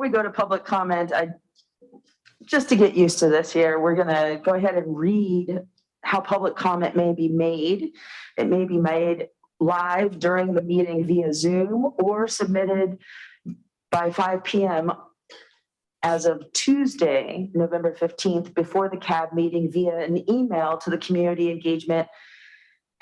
we go to public comment, just to get used to this here, we're going to go ahead and read how public comment may be made. It may be made live during the meeting via Zoom or submitted by 5 p.m. as of Tuesday, November 15th, before the CAB meeting via an email to the community engagement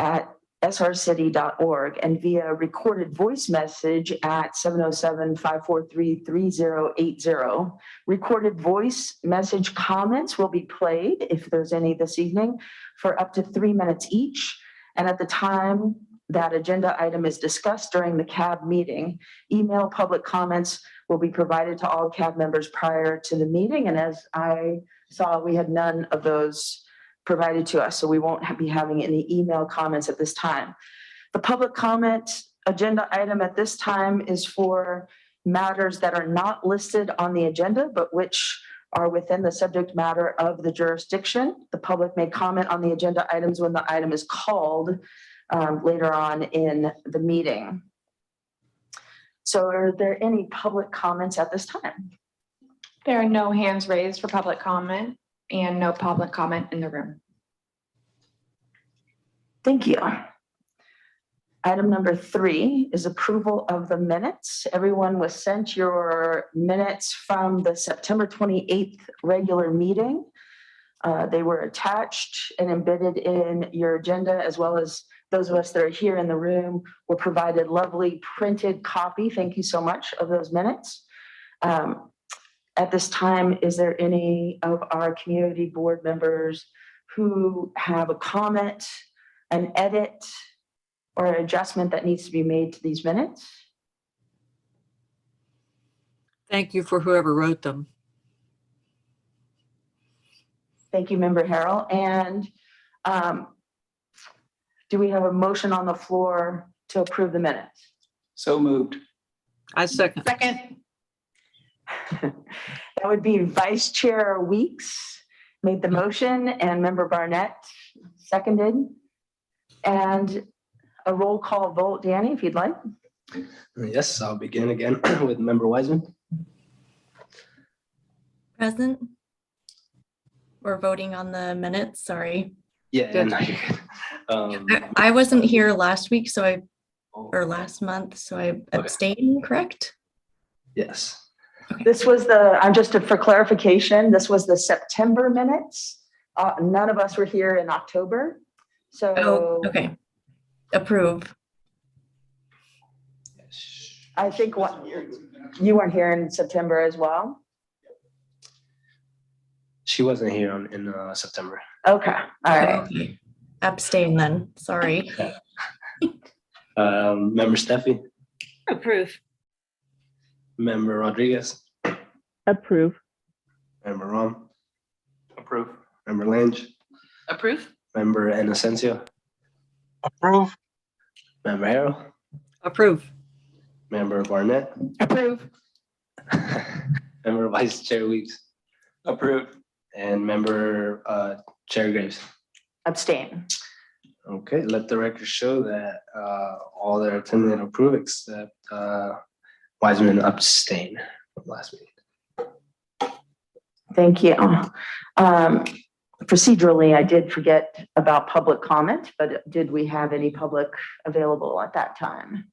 at srcity.org and via recorded voice message at 707-543-3080. Recorded voice message comments will be played, if there's any this evening, for up to 3 minutes each. And at the time that agenda item is discussed during the CAB meeting, email public comments will be provided to all CAB members prior to the meeting. And as I saw, we had none of those provided to us, so we won't be having any email comments at this time. The public comment agenda item at this time is for matters that are not listed on the agenda, but which are within the subject matter of the jurisdiction. The public may comment on the agenda items when the item is called later on in the meeting. So are there any public comments at this time? There are no hands raised for public comment and no public comment in the room. Thank you. Item number 3 is approval of the minutes. Everyone was sent your minutes from the September 28th regular meeting. They were attached and embedded in your agenda, as well as those of us that are here in the room were provided lovely printed copy. Thank you so much of those minutes. At this time, is there any of our community board members who have a comment, an edit, or an adjustment that needs to be made to these minutes? Thank you for whoever wrote them. Thank you, Member Harrell. And do we have a motion on the floor to approve the minutes? So moved. I second. Second. That would be Vice Chair Weeks made the motion and Member Barnett seconded. And a roll call vote, Danny, if you'd like. Yes, I'll begin again with Member Wiseman. Present. We're voting on the minutes, sorry. Yeah, Good. no, you're good. I wasn't here last week, or last month, so I abstained, correct? Yes. This was for clarification, this was the September minutes. None of us were here in October. So Oh, okay. Approve. I think you weren't here in September as well. She wasn't here in September. Okay, all right. Okay. Abstain then, sorry. Member Steffi, Approve. Member Rodriguez, Approve. Member Rom. Approve. Member Lange, Approve. Member Inocencio, Approve. Member Harrell, Approve. Member Barnett, Approve. Member Vice Chair Weeks, Approve. and Member Chair Graves. Abstain. Okay, let the record show that all that attended approve except Wiseman abstain from last meeting. Thank you. Procedurally, I did forget about public comment, but did we have any public available at that time?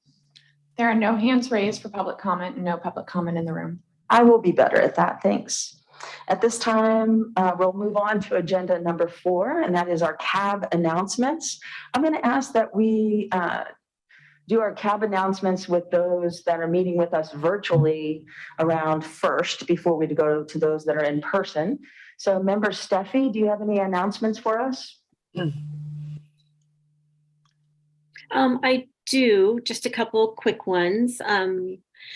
There are no hands raised for public comment and no public comment in the room. I will be better at that, thanks. At this time, we'll move on to agenda number 4, and that is our CAB announcements. I'm going to ask that we do our CAB announcements with those that are meeting with us virtually around first before we go to those that are in person. So Member Steffi, do you have any announcements for us? I do, just a couple quick ones.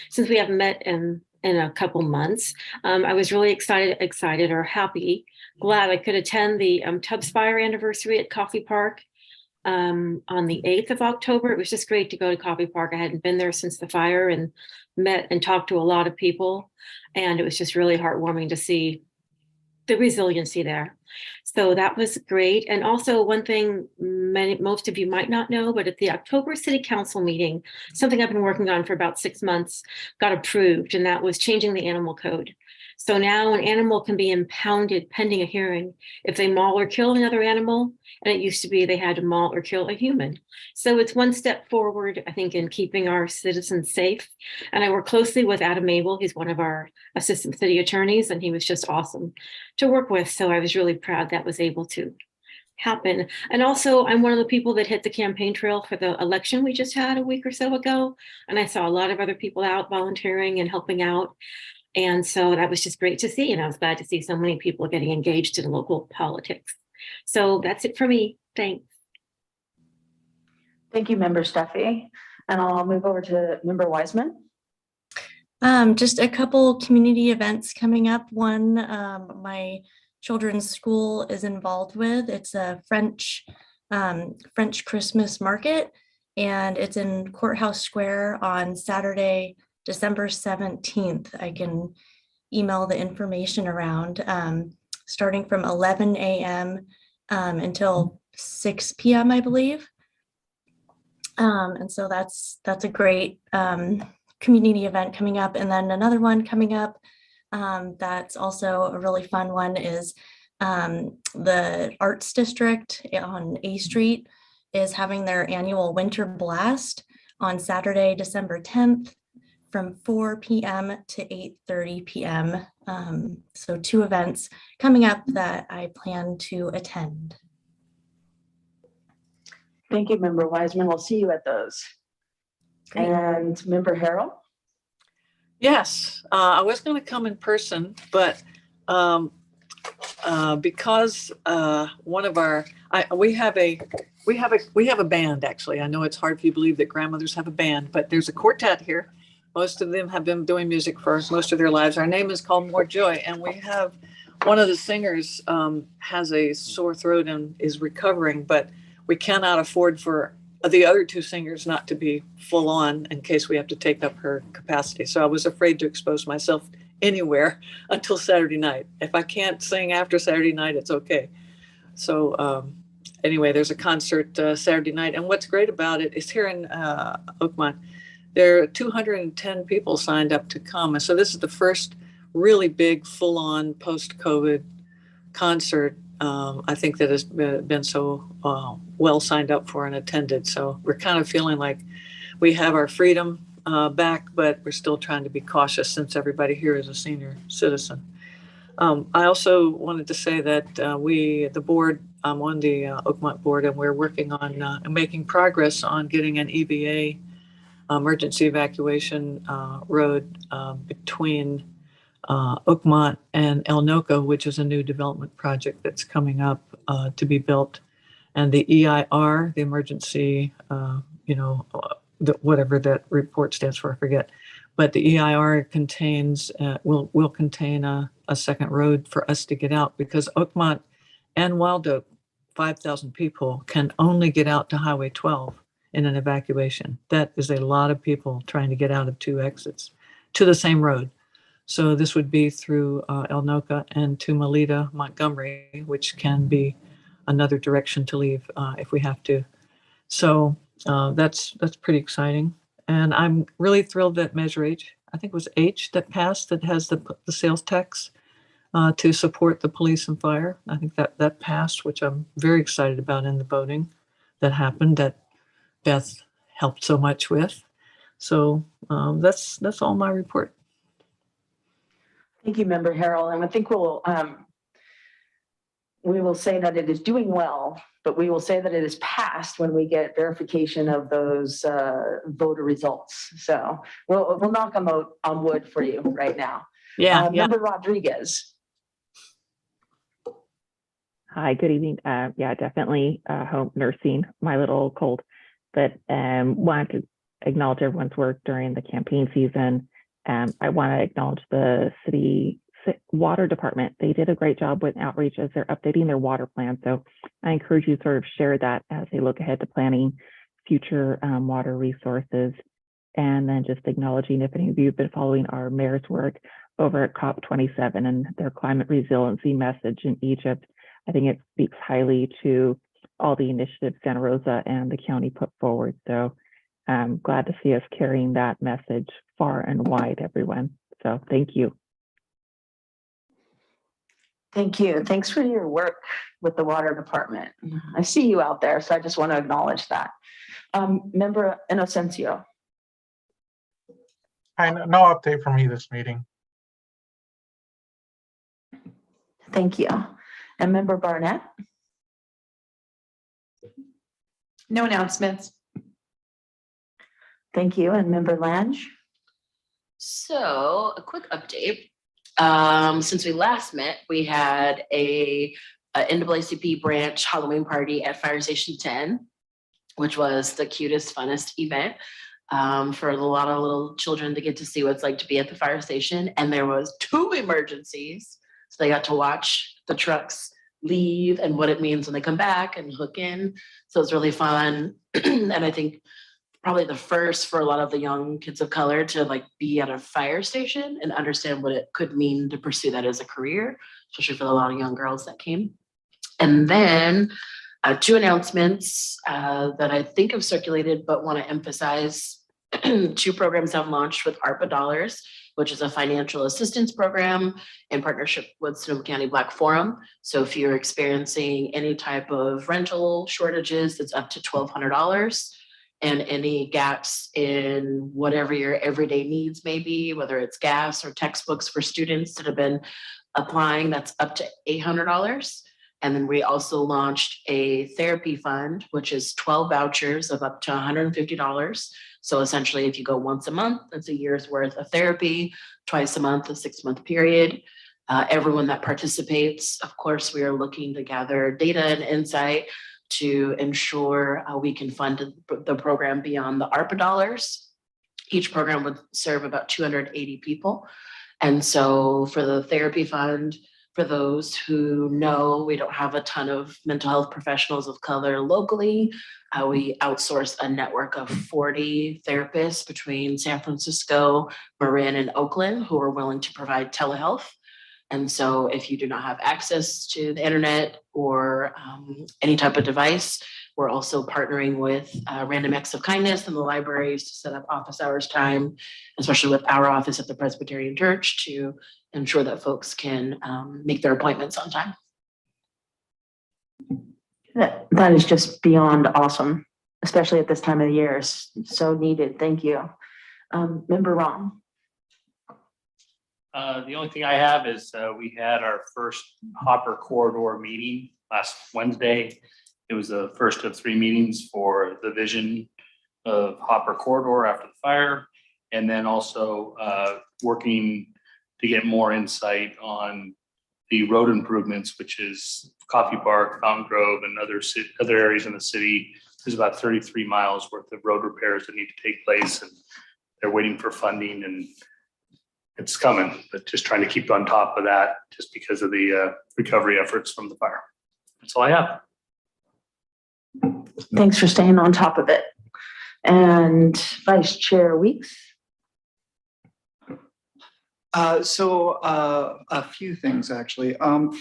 Since we haven't met in a couple months, I was really excited or happy, glad I could attend the Tubbs Fire anniversary at Coffey Park on the 8th of October. It was just great to go to Coffey Park. I hadn't been there since the fire and met and talked to a lot of people. And it was just really heartwarming to see the resiliency there. So that was great. And also one thing most of you might not know, but at the October City Council meeting, something I've been working on for about 6 months got approved, and that was changing the animal code. So now an animal can be impounded pending a hearing if they maul or kill another animal. And it used to be they had to maul or kill a human. So it's one step forward, I think, in keeping our citizens safe. And I work closely with Adam Mabel. He's one of our assistant city attorneys, and he was just awesome to work with. So I was really proud that was able to happen. And also, I'm one of the people that hit the campaign trail for the election we just had a week or so ago. And I saw a lot of other people out volunteering and helping out. And so that was just great to see. And I was glad to see so many people getting engaged in local politics. So that's it for me. Thanks. Thank you, Member Steffi. And I'll move over to Member Wiseman. Just a couple community events coming up. One, my children's school is involved with. It's a French Christmas market, and it's in Courthouse Square on Saturday, December 17th. I can email the information around, starting from 11 a.m. Until 6 p.m., I believe. And so that's a great community event coming up. And then another one coming up that's also a really fun one is the Arts District on A Street is having their annual Winter Blast on Saturday, December 10th from 4 p.m. to 8:30 p.m. So 2 events coming up that I plan to attend. Thank you, Member Wiseman. We'll see you at those. Great. And Member Harrell? Yes, I was going to come in person, but because one of our we have a band, actually. I know it's hard for you to believe that grandmothers have a band, but there's a quartet here. Most of them have been doing music for most of their lives. Our name is called More Joy, and we have one of the singers has a sore throat and is recovering, but we cannot afford for the other 2 singers not to be full on in case we have to take up her capacity. So I was afraid to expose myself anywhere until Saturday night. If I can't sing after Saturday night, it's okay. So anyway, there's a concert Saturday night. And what's great about it is here in Oakmont, there are 210 people signed up to come. And so this is the first really big full-on post-COVID concert I think that has been so well signed up for and attended. So we're kind of feeling like we have our freedom back, but we're still trying to be cautious since everybody here is a senior citizen. I also wanted to say that the board, I'm on the Oakmont board, and we're working on making progress on getting an EVA emergency evacuation road between Oakmont and El Noco, which is a new development project that's coming up to be built. And the EIR, the emergency, whatever that report stands for, I forget. But the EIR contains, will contain a second road for us to get out, because Oakmont and Wild Oak, 5,000 people, can only get out to Highway 12 in an evacuation. That is a lot of people trying to get out of 2 exits to the same road. So this would be through El Noca and to Melita, Montgomery, which can be another direction to leave if we have to. So that's pretty exciting. And I'm really thrilled that Measure H, I think it was H that passed, that has the sales tax to support the police and fire. I think that passed, which I'm very excited about in the voting that happened, that Beth helped so much with. So that's all my report. Thank you, Member Harrell. And I think we will say that it is doing well, but we will say that it is passed when we get verification of those voter results. So we'll knock on wood for you right now. Yeah. Member Rodriguez. Hi, good evening. Yeah, definitely home nursing my little cold, but wanted to acknowledge everyone's work during the campaign season. I want to acknowledge the city water department. They did a great job with outreach as they're updating their water plan. So I encourage you to sort of share that as they look ahead to planning future water resources. And then just acknowledging, if any of you have been following our mayor's work over at COP27 and their climate resiliency message in Egypt, I think it speaks highly to all the initiatives Santa Rosa and the county put forward. So I'm glad to see us carrying that message far and wide, everyone. So thank you. Thank you. Thanks for your work with the water department. I see you out there, so I just want to acknowledge that. Member Inocencio. Hi, no update for me this meeting. Thank you. And Member Barnett. No announcements. Thank you. And Member Lange. So a quick update. Since we last met, we had a NAACP branch Halloween party at Fire Station 10, which was the cutest, funnest event for a lot of little children to get to see what it's like to be at the fire station. And there was 2 emergencies. So they got to watch the trucks leave and what it means when they come back and hook in. So it's really fun. And I think probably the first for a lot of the young kids of color to like be at a fire station and understand what it could mean to pursue that as a career, especially for a lot of young girls that came. And then 2 announcements that I think have circulated, but want to emphasize. 2 programs have launched with ARPA dollars, which is a financial assistance program in partnership with Sonoma County Black Forum. So if you're experiencing any type of rental shortages, it's up to $1,200. And any gaps in whatever your everyday needs may be, whether it's gas or textbooks for students that have been applying, that's up to $800. And then we also launched a therapy fund, which is 12 vouchers of up to $150. So essentially, if you go once a month, that's a year's worth of therapy, twice a month, a 6-month period. Everyone that participates, of course, we are looking to gather data and insight to ensure we can fund the program beyond the ARPA dollars. Each program would serve about 280 people. And so for the therapy fund, for those who know we don't have a ton of mental health professionals of color locally, we outsource a network of 40 therapists between San Francisco, Marin, and Oakland who are willing to provide telehealth. And so if you do not have access to the internet or any type of device, we're also partnering with Random Acts of Kindness and the libraries to set up office hours time, especially with our office at the Presbyterian Church, to ensure that folks can make their appointments on time. That is just beyond awesome, especially at this time of the year. So needed. Thank you. Member Ron. The only thing I have is we had our first Hopper Corridor meeting last Wednesday. It was the first of 3 meetings for the vision of Hopper Corridor after the fire, and then also working to get more insight on the road improvements, which is Coffee Park, Fountain Grove, and other areas in the city. There's about 33 miles worth of road repairs that need to take place, and they're waiting for funding, and it's coming, but just trying to keep on top of that just because of the recovery efforts from the fire. That's all I have. Thanks for staying on top of it. And Vice Chair Weeks. A few things actually.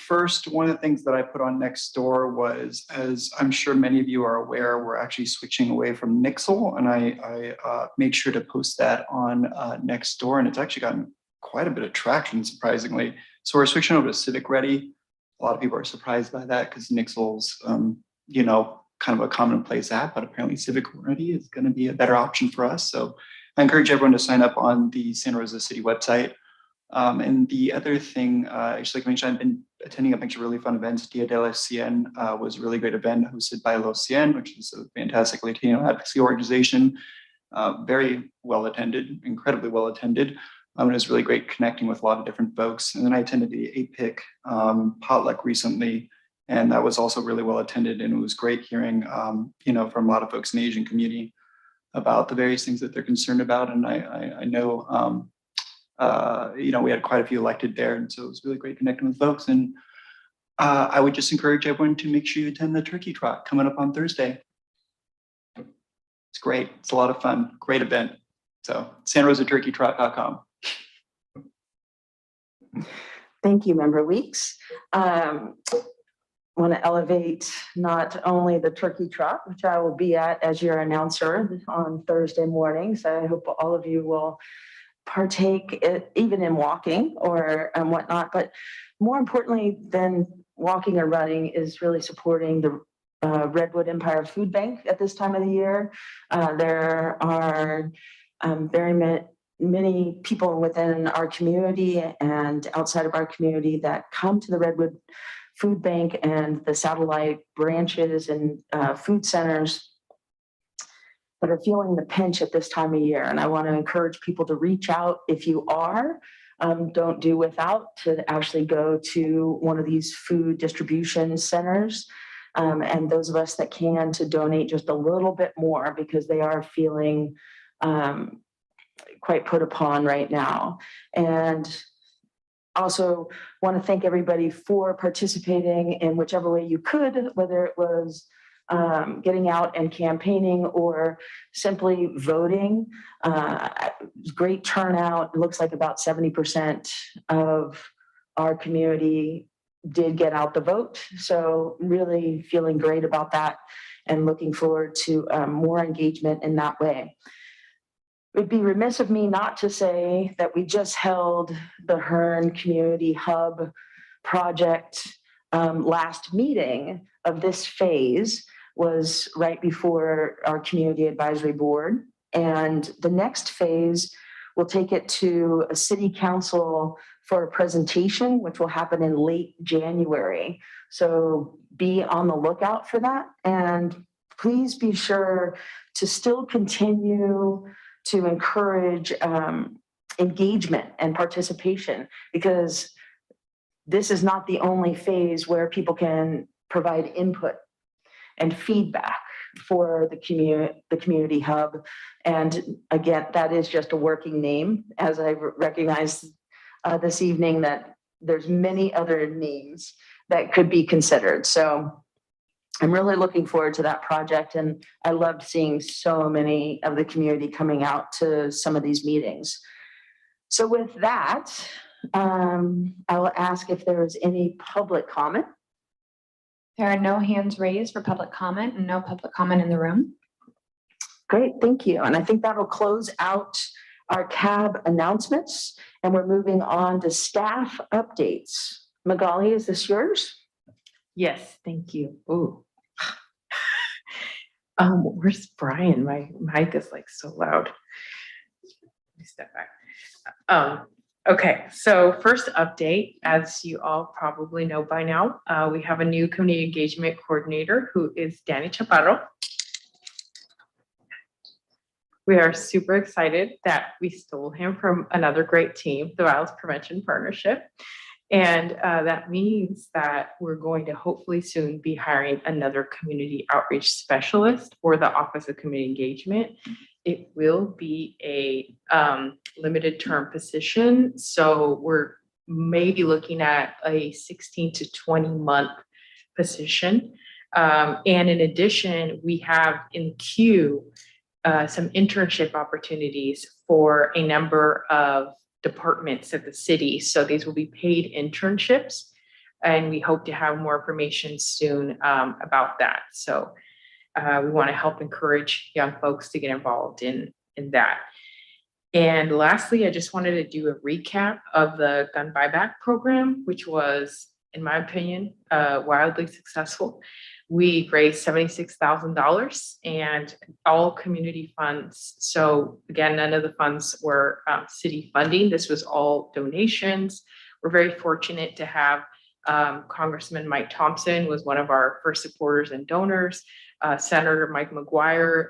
First, one of the things that I put on Nextdoor was, as I'm sure many of you are aware, we're actually switching away from Nixle, and I made sure to post that on Nextdoor, and it's actually gotten quite a bit of traction, surprisingly. So we're switching over to Civic Ready. A lot of people are surprised by that because Nixle's, kind of a commonplace app, but apparently Civic Ready is going to be a better option for us. So I encourage everyone to sign up on the Santa Rosa City website. And the other thing, actually, like I mentioned, I've been attending a bunch of really fun events. Dia de la Cien was a really great event hosted by Los Cien, which is a fantastic Latino advocacy organization. Very well attended, incredibly well attended. It was really great connecting with a lot of different folks. And then I attended the APIC potluck recently, and that was also really well attended. And it was great hearing, from a lot of folks in the Asian community about the various things that they're concerned about. And I know, we had quite a few elected there, and so it was really great connecting with folks. And I would just encourage everyone to make sure you attend the Turkey Trot coming up on Thursday. It's great. It's a lot of fun. Great event. So santarosaturkeytrot.com. Thank you, Member Weeks. want to elevate not only the turkey trot, which I will be at as your announcer on Thursday mornings. I hope all of you will partake even in walking or and whatnot, but more importantly than walking or running is really supporting the Redwood Empire Food Bank at this time of the year. There are many people within our community and outside of our community that come to the Redwood Food Bank and the satellite branches and food centers that are feeling the pinch at this time of year. And I want to encourage people to reach out if you are. Don't do without to actually go to one of these food distribution centers. And those of us that can to donate just a little bit more because they are feeling quite put upon right now. And also want to thank everybody for participating in whichever way you could, whether it was getting out and campaigning or simply voting. Great turnout. It looks like about 70% of our community did get out the vote. So really feeling great about that and looking forward to more engagement in that way. It would be remiss of me not to say that we just held the Hearn Community Hub project last meeting of this phase was right before our community advisory board. And the next phase will take it to a city council for a presentation, which will happen in late January. So be on the lookout for that. And please be sure to still continue to encourage engagement and participation, because this is not the only phase where people can provide input and feedback for the community hub. And again, that is just a working name, as I recognize this evening that there's many other names that could be considered. So I'm really looking forward to that project. And I loved seeing so many of the community coming out to some of these meetings. So with that, I will ask if there is any public comment. There are no hands raised for public comment and no public comment in the room. Great, thank you. And I think that'll close out our CAB announcements. And we're moving on to staff updates. Magali, is this yours? Yes, thank you. Ooh. Where's Brian? My mic is like so loud. Let me step back. Okay, so first update, as you all probably know by now, we have a new community engagement coordinator who is Danny Chaparro. We are super excited that we stole him from another great team, the Violence Prevention Partnership. And that means that we're going to hopefully soon be hiring another community outreach specialist for the Office of Community Engagement. It will be a limited term position. So we're maybe looking at a 16 to 20 month position. And in addition, we have in queue some internship opportunities for a number of departments at the city. So these will be paid internships, and we hope to have more information soon about that. So we want to help encourage young folks to get involved in that. And lastly, I just wanted to do a recap of the gun buyback program, which was, in my opinion, wildly successful. We raised $76,000 and all community funds. So again, none of the funds were city funding. This was all donations. We're very fortunate to have Congressman Mike Thompson was one of our first supporters and donors, Senator Mike McGuire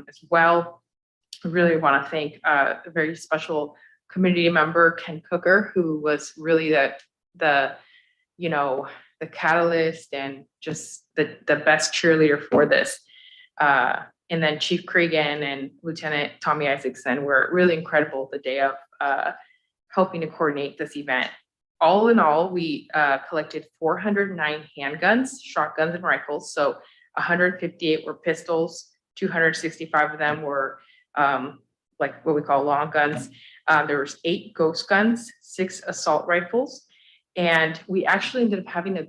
as well. I really want to thank a very special community member, Ken Cooker, who was really the catalyst and just the best cheerleader for this. And then Chief Cregan and Lieutenant Tommy Isaacson were really incredible the day of helping to coordinate this event. All in all, we collected 409 handguns, shotguns, and rifles. So 158 were pistols, 265 of them were like what we call long guns. There was 8 ghost guns, 6 assault rifles. And we actually ended up having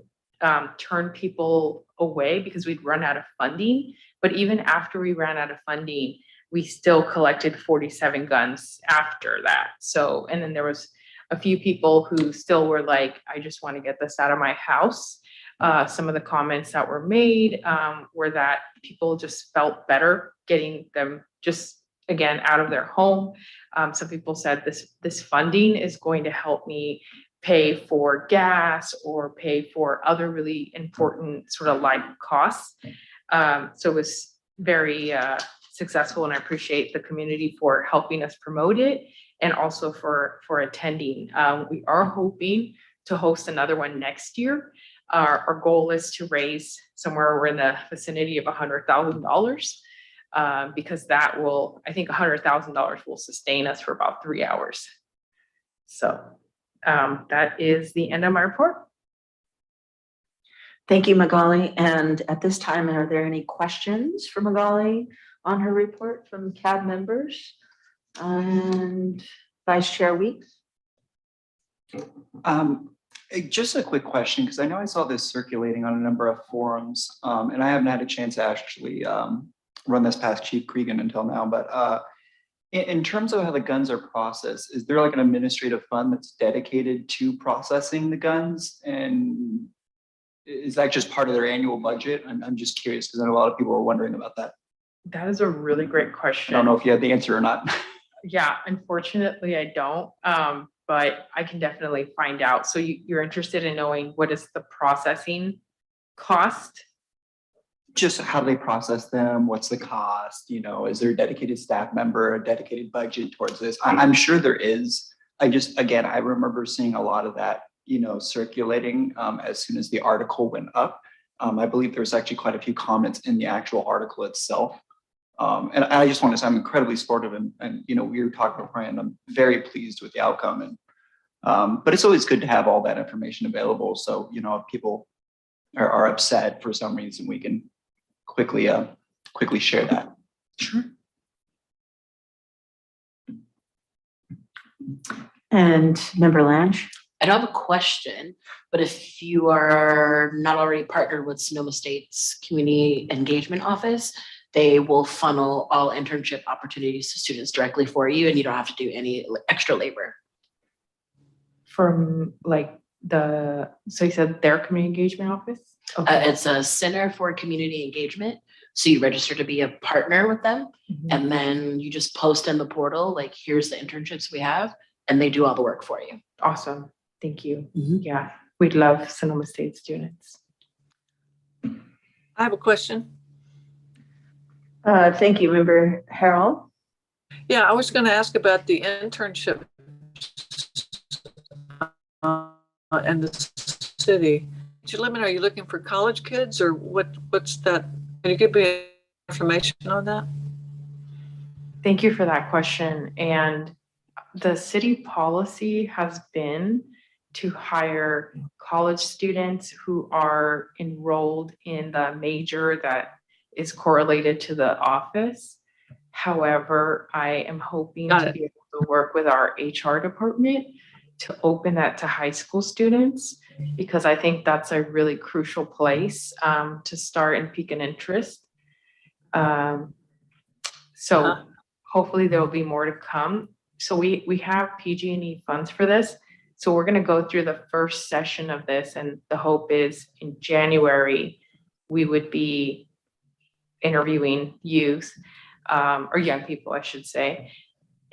turn people away because we'd run out of funding. But even after we ran out of funding, we still collected 47 guns after that. So, and then there was a few people who still were like, I just want to get this out of my house. Some of the comments that were made were that people just felt better getting them just again out of their home. Some people said this funding is going to help me pay for gas or pay for other really important sort of life costs. So it was very successful, and I appreciate the community for helping us promote it and also for attending. We are hoping to host another one next year. Our goal is to raise somewhere in the vicinity of $100,000 because that will, I think $100,000 will sustain us for about 3 hours. So that is the end of my report. Thank you, Magali. And at this time, are there any questions for Magali on her report from CAB members? And Vice Chair Weeks? Just a quick question, because I know I saw this circulating on a number of forums, and I haven't had a chance to actually run this past Chief Cregan until now, but in terms of how the guns are processed, is there like an administrative fund that's dedicated to processing the guns? And is that just part of their annual budget? I'm just curious because I know a lot of people are wondering about that. That is a really great I question. don't know if you had the answer or not. Yeah, unfortunately, I don't, but I can definitely find out. So you're interested in knowing what is the processing cost? Just how they process them, what's the cost, you know, is there a dedicated staff member, a dedicated budget towards this? I'm sure there is. Again, I remember seeing a lot of that, you know, circulating as soon as the article went up. I believe there was actually quite a few comments in the actual article itself. And I just want to say I'm incredibly supportive and you know, we were talking with Brian, I'm very pleased with the outcome. And but it's always good to have all that information available. So, you know, if people are upset for some reason, we can quickly share that. Sure. And Member Lange? I don't have a question, but if you are not already partnered with Sonoma State's Community Engagement Office, they will funnel all internship opportunities to students directly for you, and you don't have to do any extra labor. From like so you said their community engagement office? Okay. It's a Center for Community Engagement. So you register to be a partner with them, and then you just post in the portal, like, here's the internships we have, and they do all the work for you. Awesome. Thank you. Yeah, we'd love Sonoma State students. I have a question. Thank you, Member Harold. Yeah, I was going to ask about the internship and the city. Limit, are you looking for college kids or what's that? Can you give me information on that? Thank you for that question. And the city policy has been to hire college students who are enrolled in the major that is correlated to the office. However, I am hoping to be able to work with our HR department to open that to high school students, because I think that's a really crucial place to start and pique an interest. So hopefully there will be more to come. So we have PG&E funds for this. So we're going to go through the first session of this, and the hope is in January we would be interviewing youth or young people, I should say.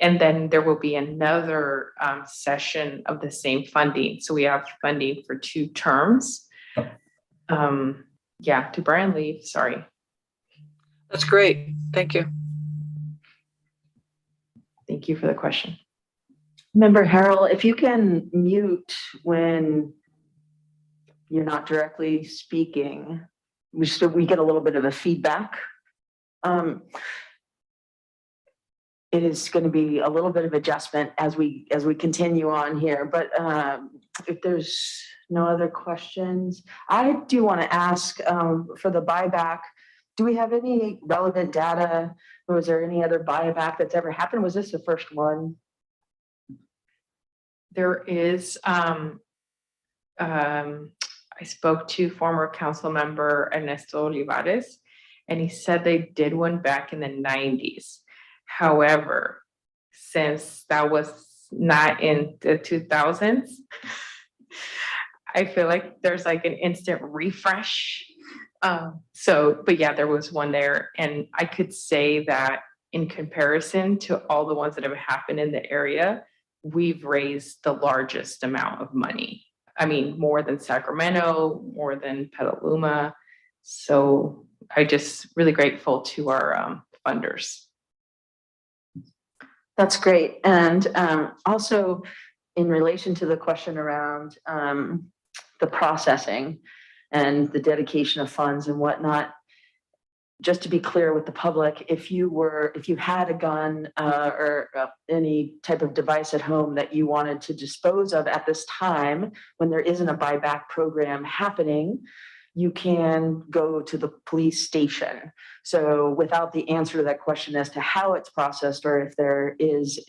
And then there will be another session of the same funding. So we have funding for 2 terms. Yeah, did Brian leave? Sorry. That's great. Thank you. Thank you for the question. Member Harold, if you can mute when you're not directly speaking, we get a little bit of a feedback. It is going to be a little bit of adjustment as we continue on here, but if there's no other questions, I do want to ask for the buyback. Do we have any relevant data? Or was there any other buyback that's ever happened? Was this the first one? There is, I I spoke to former council member Ernesto Olivares, and he said they did one back in the 90s. However, since that was not in the 2000s, I feel like there's like an instant refresh. But yeah, there was one there, and I could say that in comparison to all the ones that have happened in the area, we've raised the largest amount of money. I mean, more than Sacramento, more than Petaluma. So I just really grateful to our funders. That's great. And also in relation to the question around the processing and the dedication of funds and whatnot, just to be clear with the public, if you had a gun or any type of device at home that you wanted to dispose of at this time, when there isn't a buyback program happening, you can go to the police station. So without the answer to that question as to how it's processed or if there is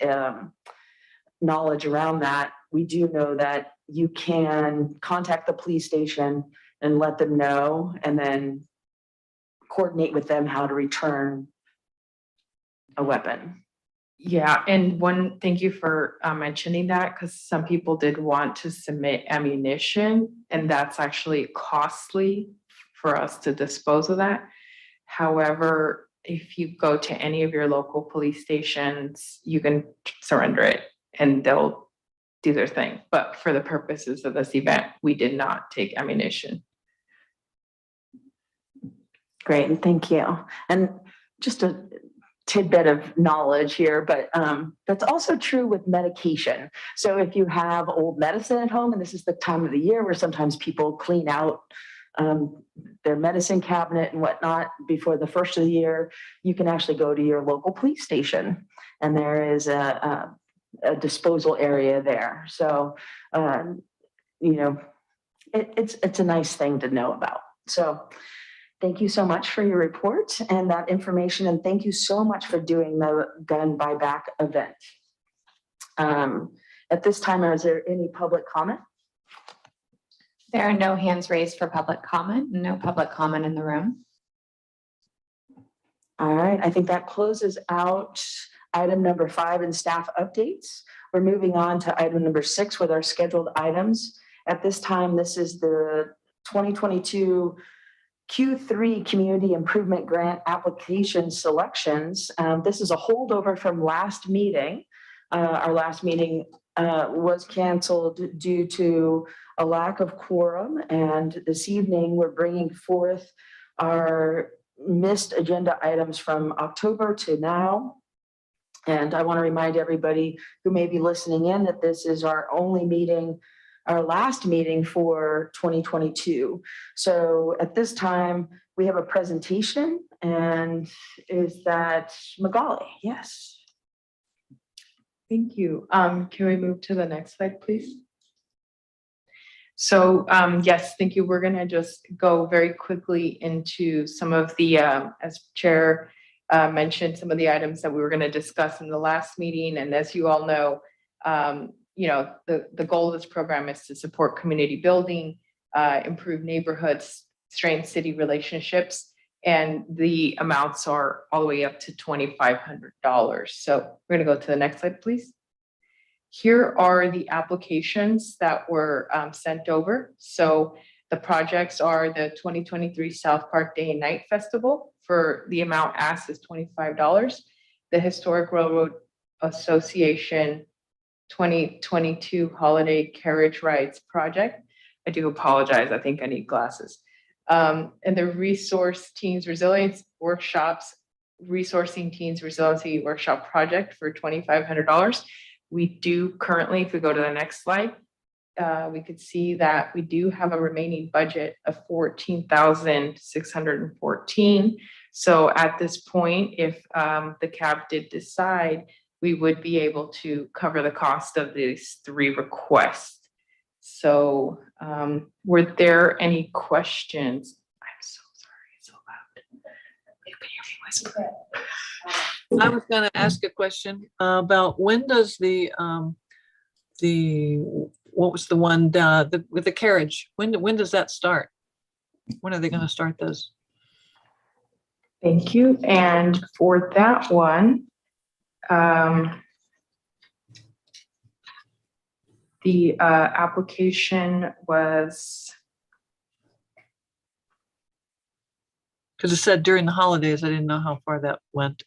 knowledge around that, we do know that you can contact the police station and let them know, and then coordinate with them how to return a weapon. Yeah, and thank you for mentioning that, because some people did want to submit ammunition, and that's actually costly for us to dispose of that. However, if you go to any of your local police stations, you can surrender it and they'll do their thing. But for the purposes of this event, we did not take ammunition. Great, thank you. And just a tidbit of knowledge here, but that's also true with medication. So if you have old medicine at home, and this is the time of the year where sometimes people clean out their medicine cabinet and whatnot before the first of the year, you can actually go to your local police station, and there is a disposal area there. So, it's a nice thing to know about. So thank you so much for your report and that information, and thank you so much for doing the gun buyback event. At this time, is there any public comment? There are no hands raised for public comment, no public comment in the room. All right, I think that closes out item number 5 in staff updates. We're moving on to item number 6 with our scheduled items. At this time, this is the 2022 Q3 Community Improvement Grant application selections. This is a holdover from last meeting. Our last meeting was canceled due to a lack of quorum, and this evening we're bringing forth our missed agenda items from October to now. And I want to remind everybody who may be listening in that this is our only meeting, our last meeting for 2022. So at this time, we have a presentation, and is that Magali? Yes. Thank you. Can we move to the next slide, please? So yes, thank you. We're gonna just go very quickly into some of the, as Chair mentioned, some of the items that we were gonna discuss in the last meeting. And as you all know, the goal of this program is to support community building, improve neighborhoods, strengthen city relationships, and the amounts are all the way up to $2,500. So we're gonna go to the next slide, please. Here are the applications that were sent over. So the projects are the 2023 South Park Day and Night Festival, for the amount asked is $25. The Historic Railroad Association 2022 Holiday Carriage Rides Project. I do apologize, I think I need glasses. And the Resource Teens Resilience Workshops, Resourcing Teens Resiliency Workshop Project for $2,500. We do currently, if we go to the next slide, we could see that we do have a remaining budget of $14,614. So at this point, if the CAB did decide, we would be able to cover the cost of these 3 requests. So were there any questions? I'm so sorry, it's so loud. You can hear me whisper. I was going to ask a question about when does the what was the one, with the carriage? When does that start? When are they going to start those? Thank you. And for that one, the application was, Because it said during the holidays, I didn't know how far that went.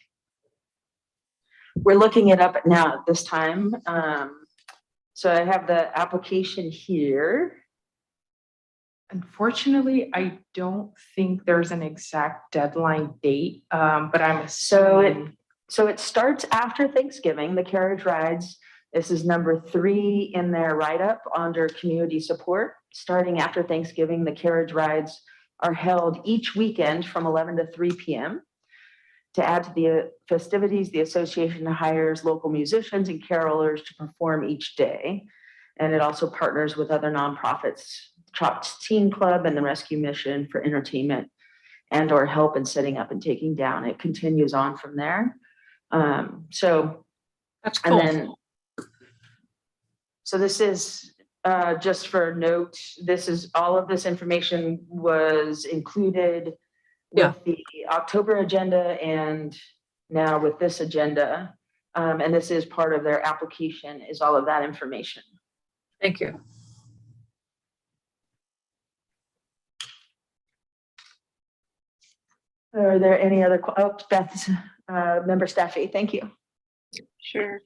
We're looking it up now at this time. So I have the application here. unfortunately, I don't think there's an exact deadline date, but I'm So assuming. it starts after Thanksgiving, the carriage rides. This is number 3 in their write-up under community support. Starting after Thanksgiving, the carriage rides are held each weekend from 11 to 3 p.m. To add to the festivities, the association hires local musicians and carolers to perform each day. And it also partners with other nonprofits, Chopped Teen Club and the Rescue Mission for entertainment and or help in setting up and taking down. It continues on from there. That's cool. And then, so this is just for note, this is all of this information was included with the October agenda and now with this agenda. And this is part of their application, is all of that information. Thank you. Are there any other, Beth, Member Staffy, thank you. Sure.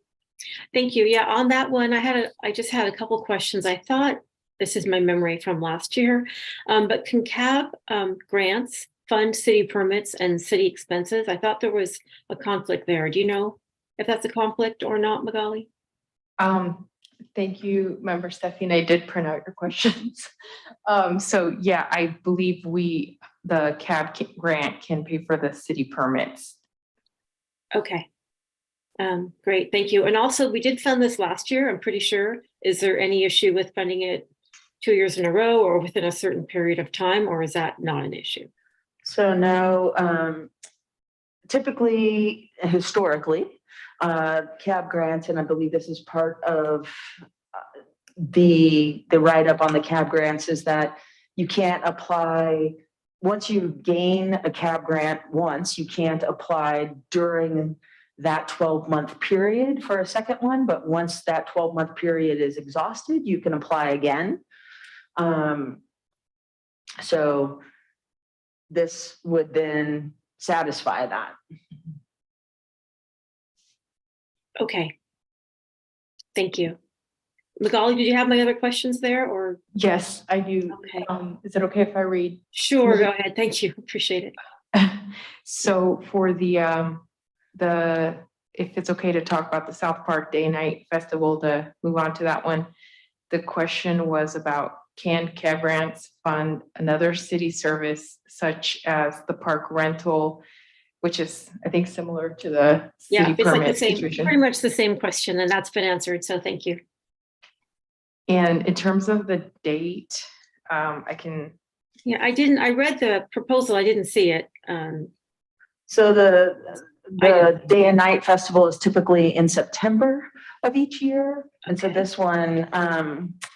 Thank you. Yeah, on that one, I just had a couple questions. I thought, this is my memory from last year, but can CAB grants fund city permits and city expenses? I thought there was a conflict there. Do you know if that's a conflict or not, Magali? Thank you, Member Stephanie. I did print out your questions. So yeah, I believe the CAB grant can pay for the city permits. Okay. Great, thank you. And also, we did fund this last year, I'm pretty sure. Is there any issue with funding it 2 years in a row or within a certain period of time, or is that not an issue? So no, typically, historically, CAB grants, and I believe this is part of the write-up on the CAB grants, is that you can't apply, once you gain a CAB grant once, you can't apply during that 12-month period for a second one, but once that 12-month period is exhausted, you can apply again. So this would then satisfy that. Okay. Thank you. Magali, did you have my other questions there or? Yes, I do. Okay. Is it okay if I read? Sure, go ahead. Thank you. Appreciate it. So for the if it's okay to talk about the South Park Day Night Festival, to move on to that one, the question was about, can CAB grants fund another city service such as the park rental, which is, I think, similar to the Yeah, city it's like the permit same, situation. pretty much the same question, and that's been answered. So thank you. And in terms of the date, I can. Yeah, I read the proposal. I didn't see it. So the Day and Night Festival is typically in September of each year. And so Okay. this one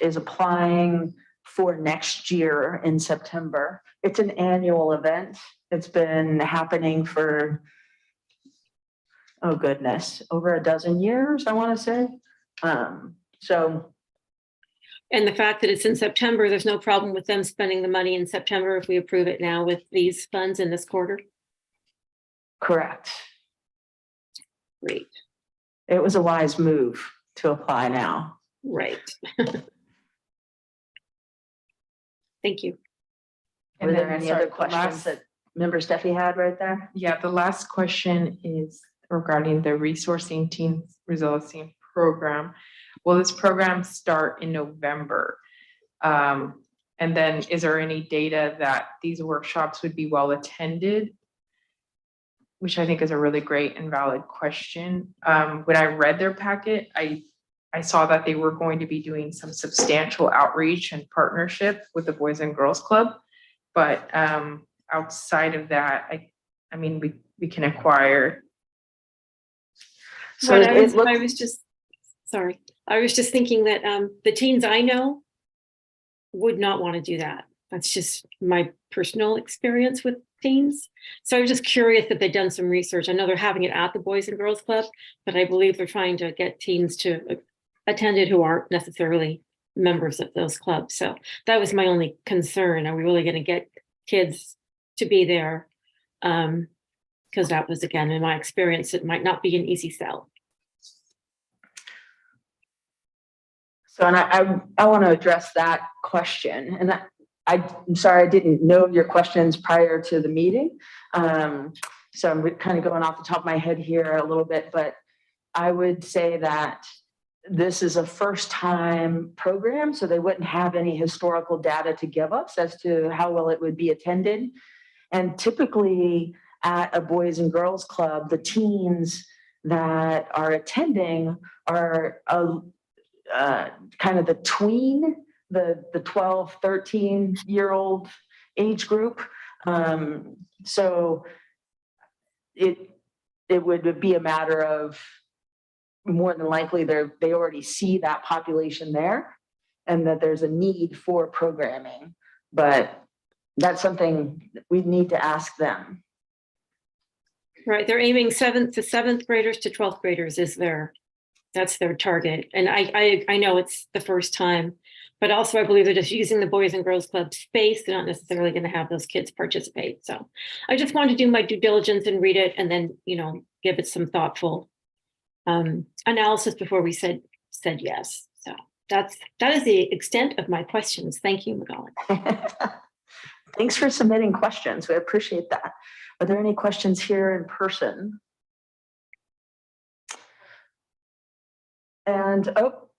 is applying for next year in September. It's an annual event. It's been happening for, oh goodness, over a dozen years, I want to say. So And the fact that it's in September, there's no problem with them spending the money in September if we approve it now with these funds in this quarter? correct. Great, It was a wise move to apply now. right. Thank you. Were there any other questions that Member Steffi had right there? Yeah, the last question is regarding the Resourcing Teens Resiliency Program. Will this program start in November? And then is there any data that these workshops would be well attended? Which I think is a really great and valid question. When I read their packet, I saw that they were going to be doing some substantial outreach and partnership with the Boys and Girls Club. But outside of that, I mean, we can acquire. So Well, it I looks, was just, Sorry. I was just thinking that the teens I know would not want to do that. That's just my personal experience with teens. So I was just curious if they'd done some research. I know they're having it at the Boys and Girls Club, but I believe they're trying to get teens to attend it who aren't necessarily members of those clubs. So that was my only concern. Are we really going to get kids to be there? Because that was, again, in my experience, it might not be an easy sell. So, and I want to address that question, and I'm sorry, I didn't know your questions prior to the meeting. So I'm kind of going off the top of my head here a little bit, but I would say that this is a first time program, so they wouldn't have any historical data to give us as to how well it would be attended. And typically at a Boys and Girls Club, the teens that are attending are kind of the tween, the 12, 13-year-old age group. So it would be a matter of more than likely they already see that population there and that there's a need for programming, but that's something we need to ask them. Right, they're aiming 7th to 7th graders to 12th graders that's their target. And I know it's the first time, but also I believe they're just using the Boys and Girls Club space. They're not necessarily going to have those kids participate. So I just wanted to do my due diligence and read it and then, give it some thoughtful analysis before we said yes. So that is the extent of my questions. Thank you, Magali. Thanks for submitting questions. We appreciate that. Are there any questions here in person? And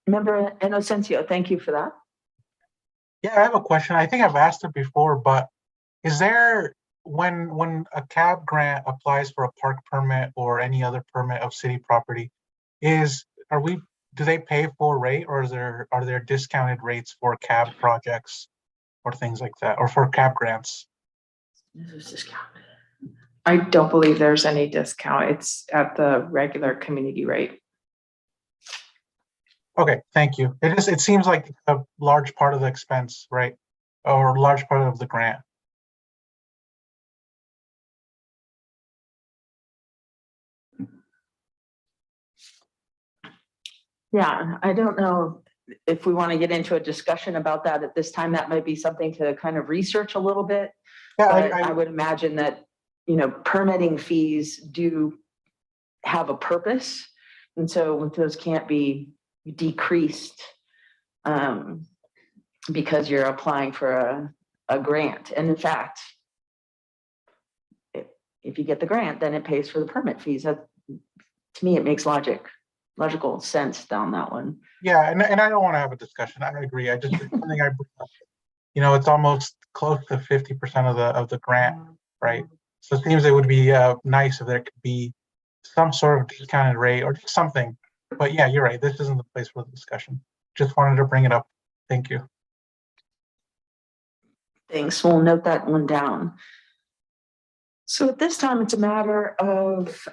Member Inocencio, thank you for that. Yeah, I have a question. I think I've asked it before, but is there, when a CAB grant applies for a park permit or any other permit of city property, do they pay full rate, or are there discounted rates for CAB projects or things like that, or for CAB grants? I don't believe there's any discount. It's at the regular community rate. Okay, thank you. It seems like a large part of the expense, right? Or a large part of the grant. Yeah, I don't know if we want to get into a discussion about that at this time. That might be something to kind of research a little bit. Yeah, but I would imagine that, permitting fees do have a purpose. And so those can't be decreased because you're applying for a grant. And in fact, if you get the grant, then it pays for the permit fees. That, to me, it makes logical sense down that one. Yeah, and I don't want to have a discussion. I agree. I just something it's almost close to 50% of the grant, right? So it seems it would be nice if there could be some sort of discounted rate or just something. But yeah, you're right. This isn't the place for the discussion. Just wanted to bring it up. Thank you. Thanks. We'll note that one down. So at this time, it's a matter of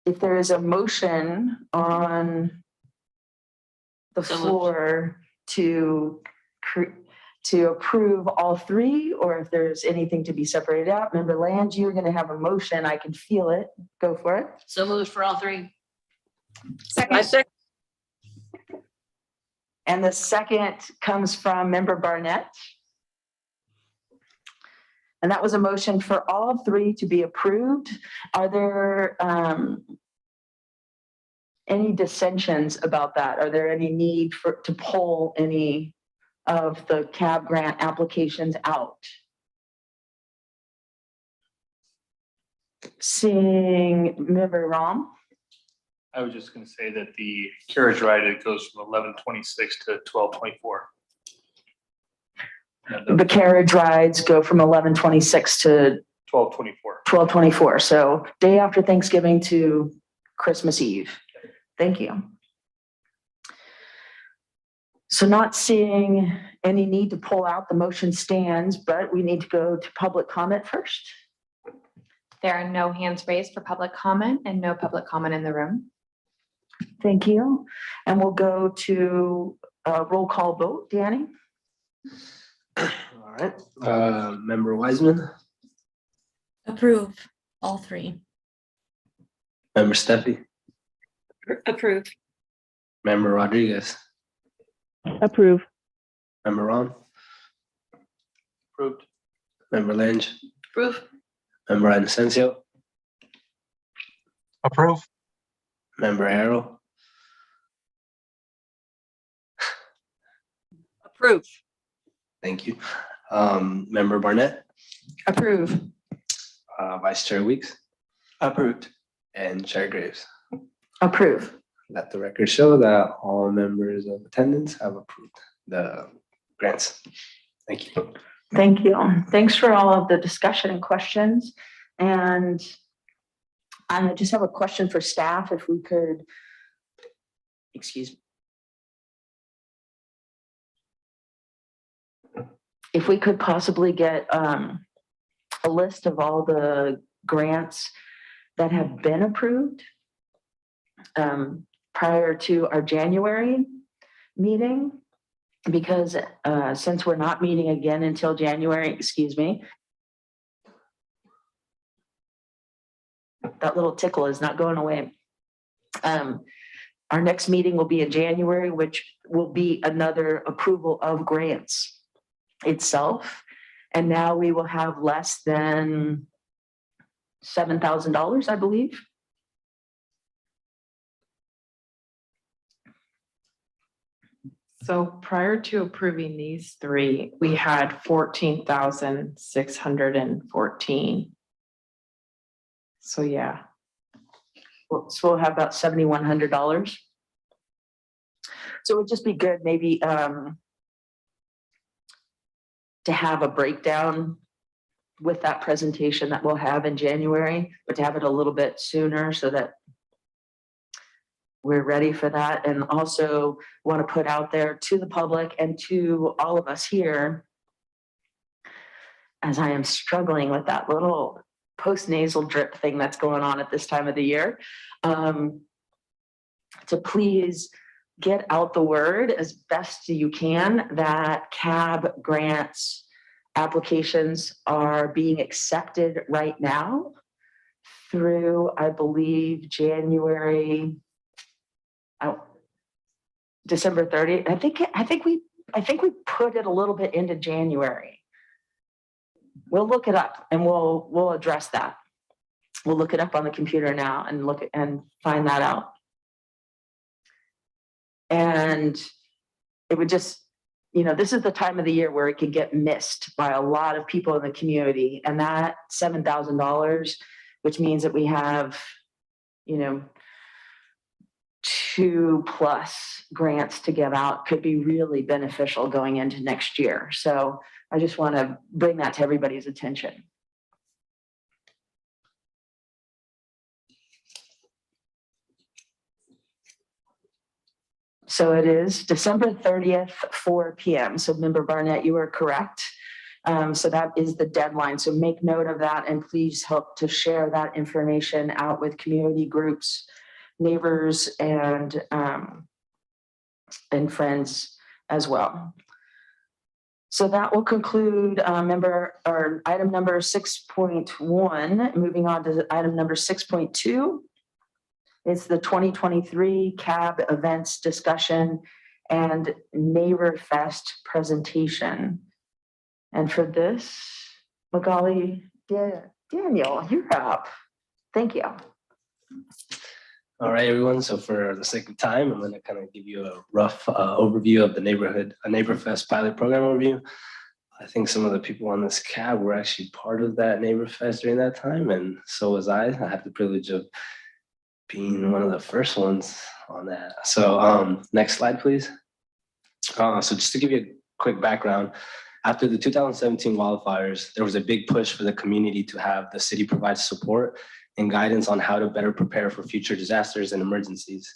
if there is a motion on the floor to approve all three, or if there's anything to be separated out. Member Land, you're going to have a motion. I can feel it. Go for it. So moved for all three. I second. And the second comes from Member Barnett. And that was a motion for all three to be approved. Are there any dissensions about that? Are there any need to pull any of the CAB grant applications out? Seeing Member Rom. I was just going to say that the carriage ride, it goes from 1126 to 1224. The carriage rides go from 1126 to 1224. 1224. So day after Thanksgiving to Christmas Eve. Thank you. So not seeing any need to pull out, the motion stands, but we need to go to public comment first. There are no hands raised for public comment and no public comment in the room. Thank you. And we'll go to a roll call vote. Danny? All right, Member Wiseman, Approve all three. Member Steffi, Approve. Member Rodriguez, Approve. Member Ron, Approved. Member Lange, Approve. Member Inocencio, Approve. Member Harrell, Approve. thank you. Member Barnett, Approve. Vice Chair Weeks, Approved. and Chair Graves. Approve. Let the record show that all members of attendance have approved the grants. Thank you. Thank you. Thanks for all of the discussion and questions. And I just have a question for staff, if we could, excuse me. If we could possibly get a list of all the grants that have been approved prior to our January meeting, because since we're not meeting again until January, excuse me, that little tickle is not going away. Our next meeting will be in January, which will be another approval of grants itself. And now we will have less than $7,000, I believe. So prior to approving these three, we had 14,614. So yeah, So we'll have about $7,100. So it would just be good maybe to have a breakdown with that presentation that we'll have in January, but to have it a little bit sooner so that we're ready for that. And also want to put out there to the public and to all of us here, as I am struggling with that little post-nasal drip thing that's going on at this time of the year, to please get out the word as best you can that CAB grants applications are being accepted right now through, I believe, December 30th. I think we put it a little bit into January. We'll look it up and we'll address that. We'll look it up on the computer now and and find that out. And it would just, this is the time of the year where it can get missed by a lot of people in the community. And that $7,000, which means that we have, 2+ grants to give out, could be really beneficial going into next year. So I just want to bring that to everybody's attention. So it is December 30th, 4 p.m. So Member Barnett, you are correct. So that is the deadline. So make note of that and please help to share that information out with community groups, neighbors, and friends as well. So that will conclude item number 6.1. Moving on to item number 6.2. It's the 2023 CAB events discussion and Neighbor Fest presentation. And for this, Magali, Daniel, you're up. Thank you. All right, everyone. So for the sake of time, I'm going to kind of give you a rough overview of the Neighbor Fest pilot program overview. I think some of the people on this CAB were actually part of that Neighbor Fest during that time, and so was I. I had the privilege of being one of the first ones on that. So next slide, please. So just to give you a quick background, after the 2017 wildfires, there was a big push for the community to have the city provide support and guidance on how to better prepare for future disasters and emergencies.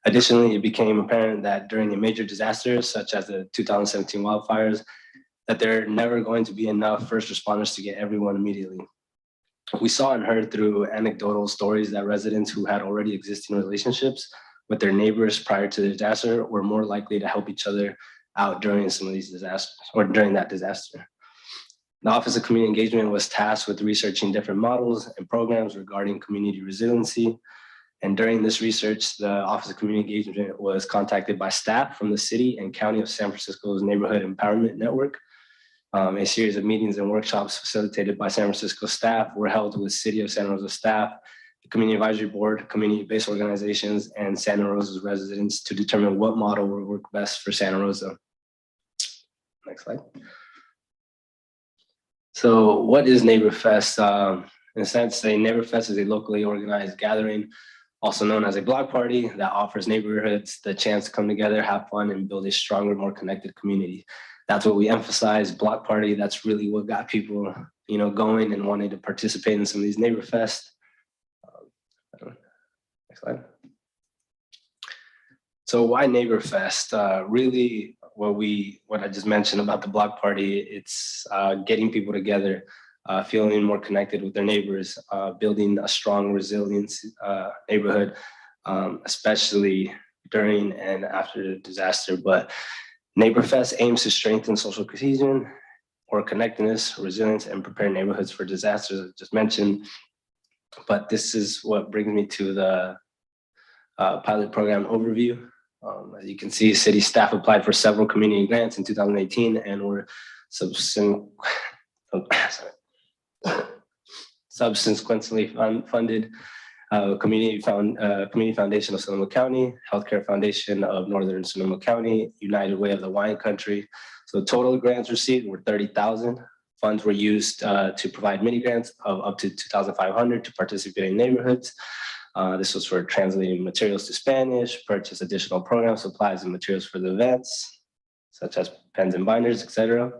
Additionally, it became apparent that during the major disasters, such as the 2017 wildfires, that there are never going to be enough first responders to get everyone immediately. We saw and heard through anecdotal stories that residents who had already existing relationships with their neighbors prior to the disaster were more likely to help each other out during some of these disasters or during that disaster. The Office of Community Engagement was tasked with researching different models and programs regarding community resiliency. And during this research, the Office of Community Engagement was contacted by staff from the city and county of San Francisco's Neighborhood Empowerment Network. A series of meetings and workshops facilitated by San Francisco staff were held with City of Santa Rosa staff, the Community Advisory Board, community-based organizations, and Santa Rosa's residents to determine what model would work best for Santa Rosa. Next slide. So what is NeighborFest? In a sense, a NeighborFest is a locally organized gathering, also known as a block party, that offers neighborhoods the chance to come together, have fun, and build a stronger, more connected community. That's what we emphasize, block party. That's really what got people, going and wanting to participate in some of these NeighborFest. Next slide. So why NeighborFest? Really, what I just mentioned about the block party, it's getting people together, feeling more connected with their neighbors, building a strong, resilient neighborhood, especially during and after the disaster. But NeighborFest aims to strengthen social cohesion or connectedness, resilience, and prepare neighborhoods for disasters, as I just mentioned. But this is what brings me to the pilot program overview. As you can see, city staff applied for several community grants in 2018 and were subsequently funded. Community Foundation of Sonoma County, Healthcare Foundation of Northern Sonoma County, United Way of the Wine Country. So total grants received were 30,000. Funds were used to provide mini grants of up to 2,500 to participating neighborhoods. This was for translating materials to Spanish, purchase additional program supplies and materials for the events, such as pens and binders, etc.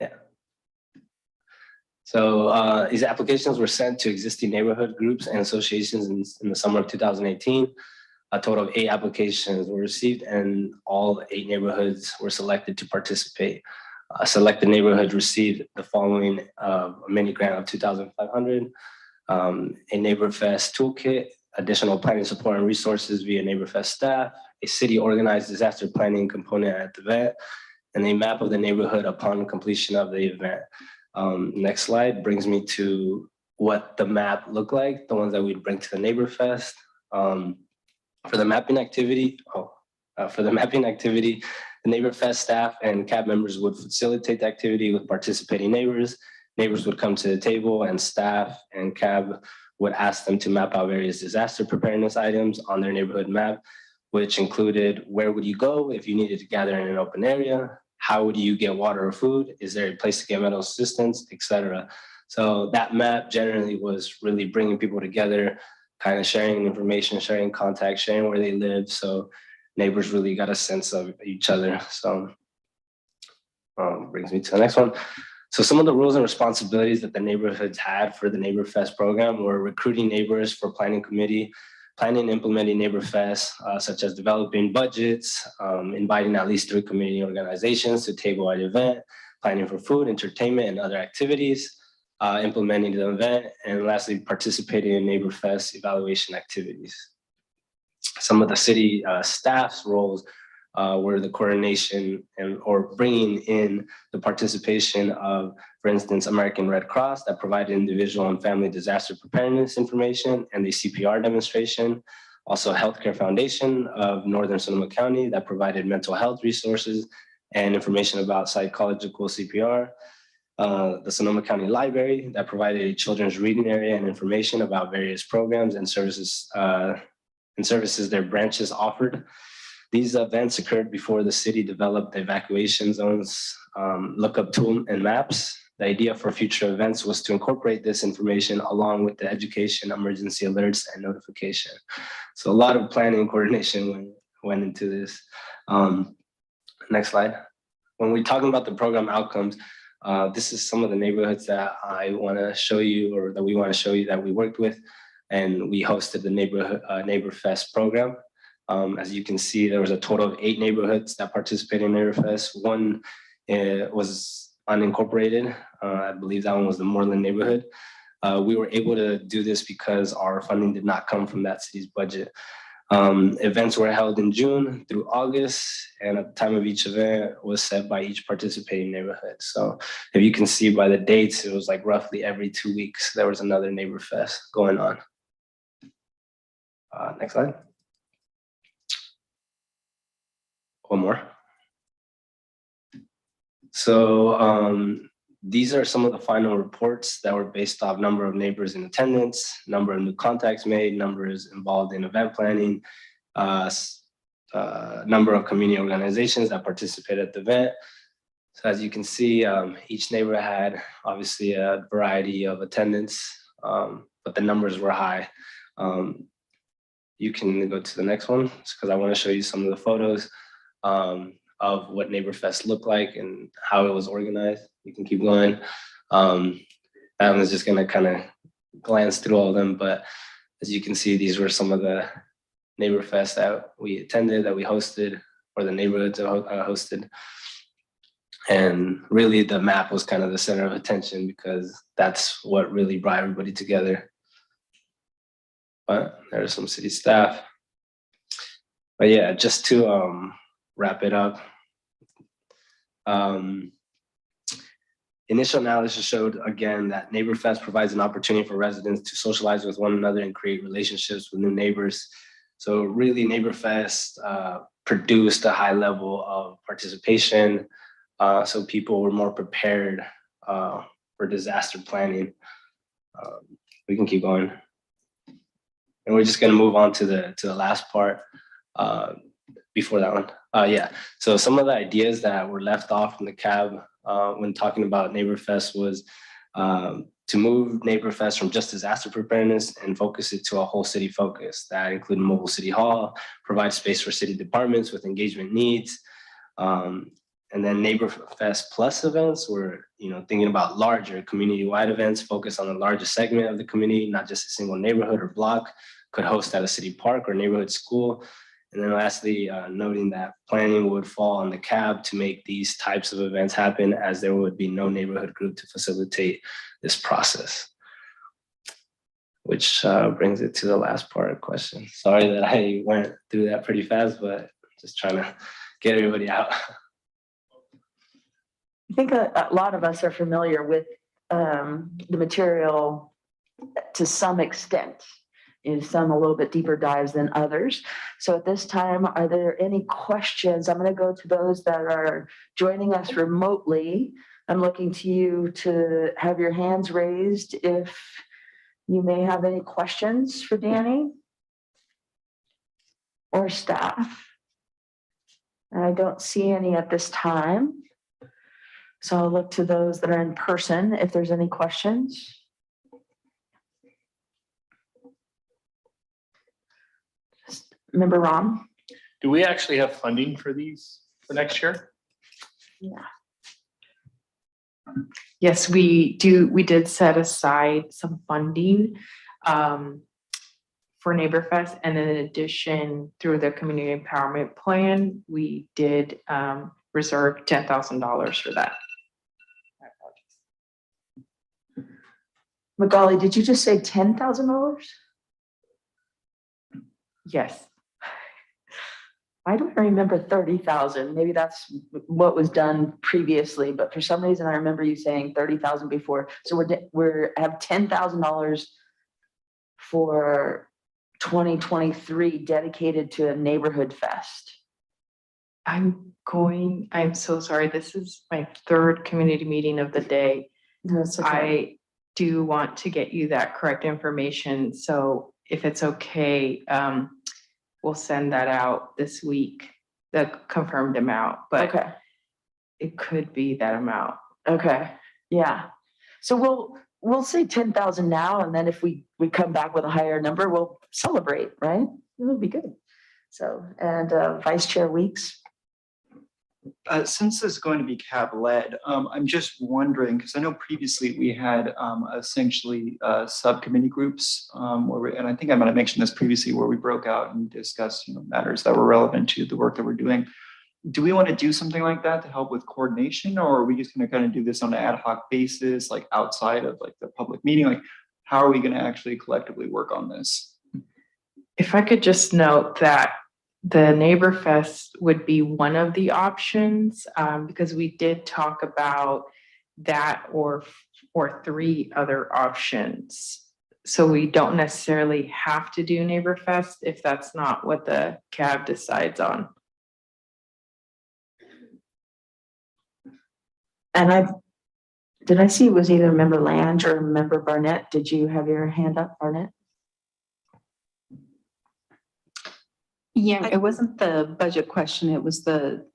Yeah. So these applications were sent to existing neighborhood groups and associations in the summer of 2018. A total of 8 applications were received and all 8 neighborhoods were selected to participate. Selected neighborhood received the following a mini grant of 2,500, a NeighborFest toolkit, additional planning support and resources via NeighborFest staff, a city organized disaster planning component at the event, and a map of the neighborhood upon completion of the event. Next slide brings me to what the map looked like, the ones that we'd bring to the NeighborFest. For the mapping activity, the NeighborFest staff and CAB members would facilitate the activity with participating neighbors. Neighbors would come to the table and staff and CAB would ask them to map out various disaster preparedness items on their neighborhood map, which included where would you go if you needed to gather in an open area? How would you get water or food? Is there a place to get medical assistance, etc.? So that map generally was really bringing people together, kind of sharing information, sharing contacts, sharing where they live. So neighbors really got a sense of each other. So brings me to the next one. So some of the roles and responsibilities that the neighborhoods had for the NeighborFest program were recruiting neighbors for planning committee, planning and implementing NeighborFest, such as developing budgets, inviting at least 3 community organizations to table at event, planning for food, entertainment, and other activities, implementing the event, and lastly, participating in NeighborFest evaluation activities. Some of the city staff's roles were the coordination or bringing in the participation of, for instance, American Red Cross that provided individual and family disaster preparedness information and the CPR demonstration. Also, Healthcare Foundation of Northern Sonoma County that provided mental health resources and information about psychological CPR. The Sonoma County Library that provided a children's reading area and information about various programs and services their branches offered. These events occurred before the city developed the evacuation zones, lookup tool and maps. The idea for future events was to incorporate this information along with the education, emergency alerts, and notification. So a lot of planning and coordination went into this. Next slide. When we're talking about the program outcomes, this is some of the neighborhoods that I want to show you, or that we want to show you that we worked with, and we hosted the NeighborFest program. As you can see, there was a total of 8 neighborhoods that participated in NeighborFest. One was unincorporated. I believe that one was the Moreland neighborhood. We were able to do this because our funding did not come from that city's budget. Events were held in June through August, and at the time of each event was set by each participating neighborhood. So if you can see by the dates, it was like roughly every 2 weeks, there was another Neighbor Fest going on. Next slide. One more. So these are some of the final reports that were based off number of neighbors in attendance, number of new contacts made, numbers involved in event planning, number of community organizations that participated at the event. So as you can see, each neighbor had obviously a variety of attendance, but the numbers were high. You can go to the next one because I want to show you some of the photos of what Neighbor Fest looked like and how it was organized. You can keep going. Adam is just going to kind of glance through all of them, but as you can see, these were some of the Neighbor Fest that we attended, that we hosted, or the neighborhoods that hosted. And really the map was kind of the center of attention because that's what really brought everybody together. But there's some city staff. But yeah, just to wrap it up. Initial analysis showed again that Neighbor Fest provides an opportunity for residents to socialize with one another and create relationships with new neighbors. So really Neighbor Fest produced a high level of participation. So people were more prepared for disaster planning. We can keep going. And we're just gonna move on to the last part before that one. Yeah, so some of the ideas that were left off in the CAB when talking about Neighbor Fest was to move Neighbor Fest from just disaster preparedness and focus it to a whole city focus that included mobile city hall, provide space for city departments with engagement needs. And then Neighbor Fest Plus events were, thinking about larger community-wide events, focus on the largest segment of the community, not just a single neighborhood or block, could host at a city park or neighborhood school. And then lastly, noting that planning would fall on the CAB to make these types of events happen, as there would be no neighborhood group to facilitate this process. Which brings it to the last part of the question. Sorry that I went through that pretty fast, but just trying to get everybody out. I think a lot of us are familiar with the material to some extent. Some a little bit deeper dives than others. So at this time, are there any questions? I'm going to go to those that are joining us remotely. I'm looking to you to have your hands raised if you may have any questions for Danny or staff. And I don't see any at this time. So I'll look to those that are in person if there's any questions. Member Rom? Do we actually have funding for these for next year? Yeah. Yes, we do. We did set aside some funding for Neighbor Fest, and in addition, through the community empowerment plan, we did reserve $10,000 for that. Magali, did you just say $10,000? Yes. I don't remember 30,000. Maybe that's what was done previously, but for some reason I remember you saying 30,000 before. So we're have $10,000 for 2023 dedicated to a neighborhood fest. I'm so sorry. This is my third community meeting of the day. No, it's okay. I do want to get you that correct information. So if it's okay, we'll send that out this week, the confirmed amount, but Okay. it could be that amount. Okay. Yeah. So we'll say 10,000 now, and then if we come back with a higher number, we'll celebrate, right? It'll be good. So, and Vice Chair Weeks. Since this is going to be CAB led, I'm just wondering, because I know previously we had essentially subcommittee groups and I think I might have mentioned this previously, where we broke out and discussed matters that were relevant to the work that we're doing. Do we want to do something like that to help with coordination, or are we just going to kind of do this on an ad hoc basis, like outside of like the public meeting? Like, how are we going to actually collectively work on this? If I could just note that the Neighbor Fest would be one of the options, because we did talk about that or 3 other options. So we don't necessarily have to do Neighbor Fest if that's not what the CAB decides on. And did I see it was either Member Lange or Member Barnett? Did you have your hand up, Barnett? Yeah, it wasn't the budget question, it was the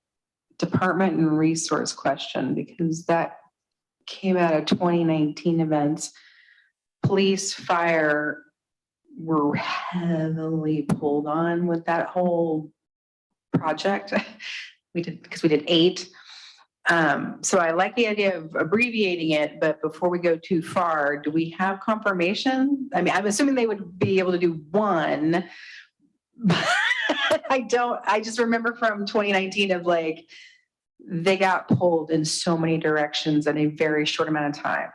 department and resource question, because that came out of 2019 events. Police, fire were heavily pulled on with that whole project. Because we did 8. So I like the idea of abbreviating it, but before we go too far, do we have confirmation? I mean, I'm assuming they would be able to do 1. I just remember from 2019 of like, they got pulled in so many directions in a very short amount of time.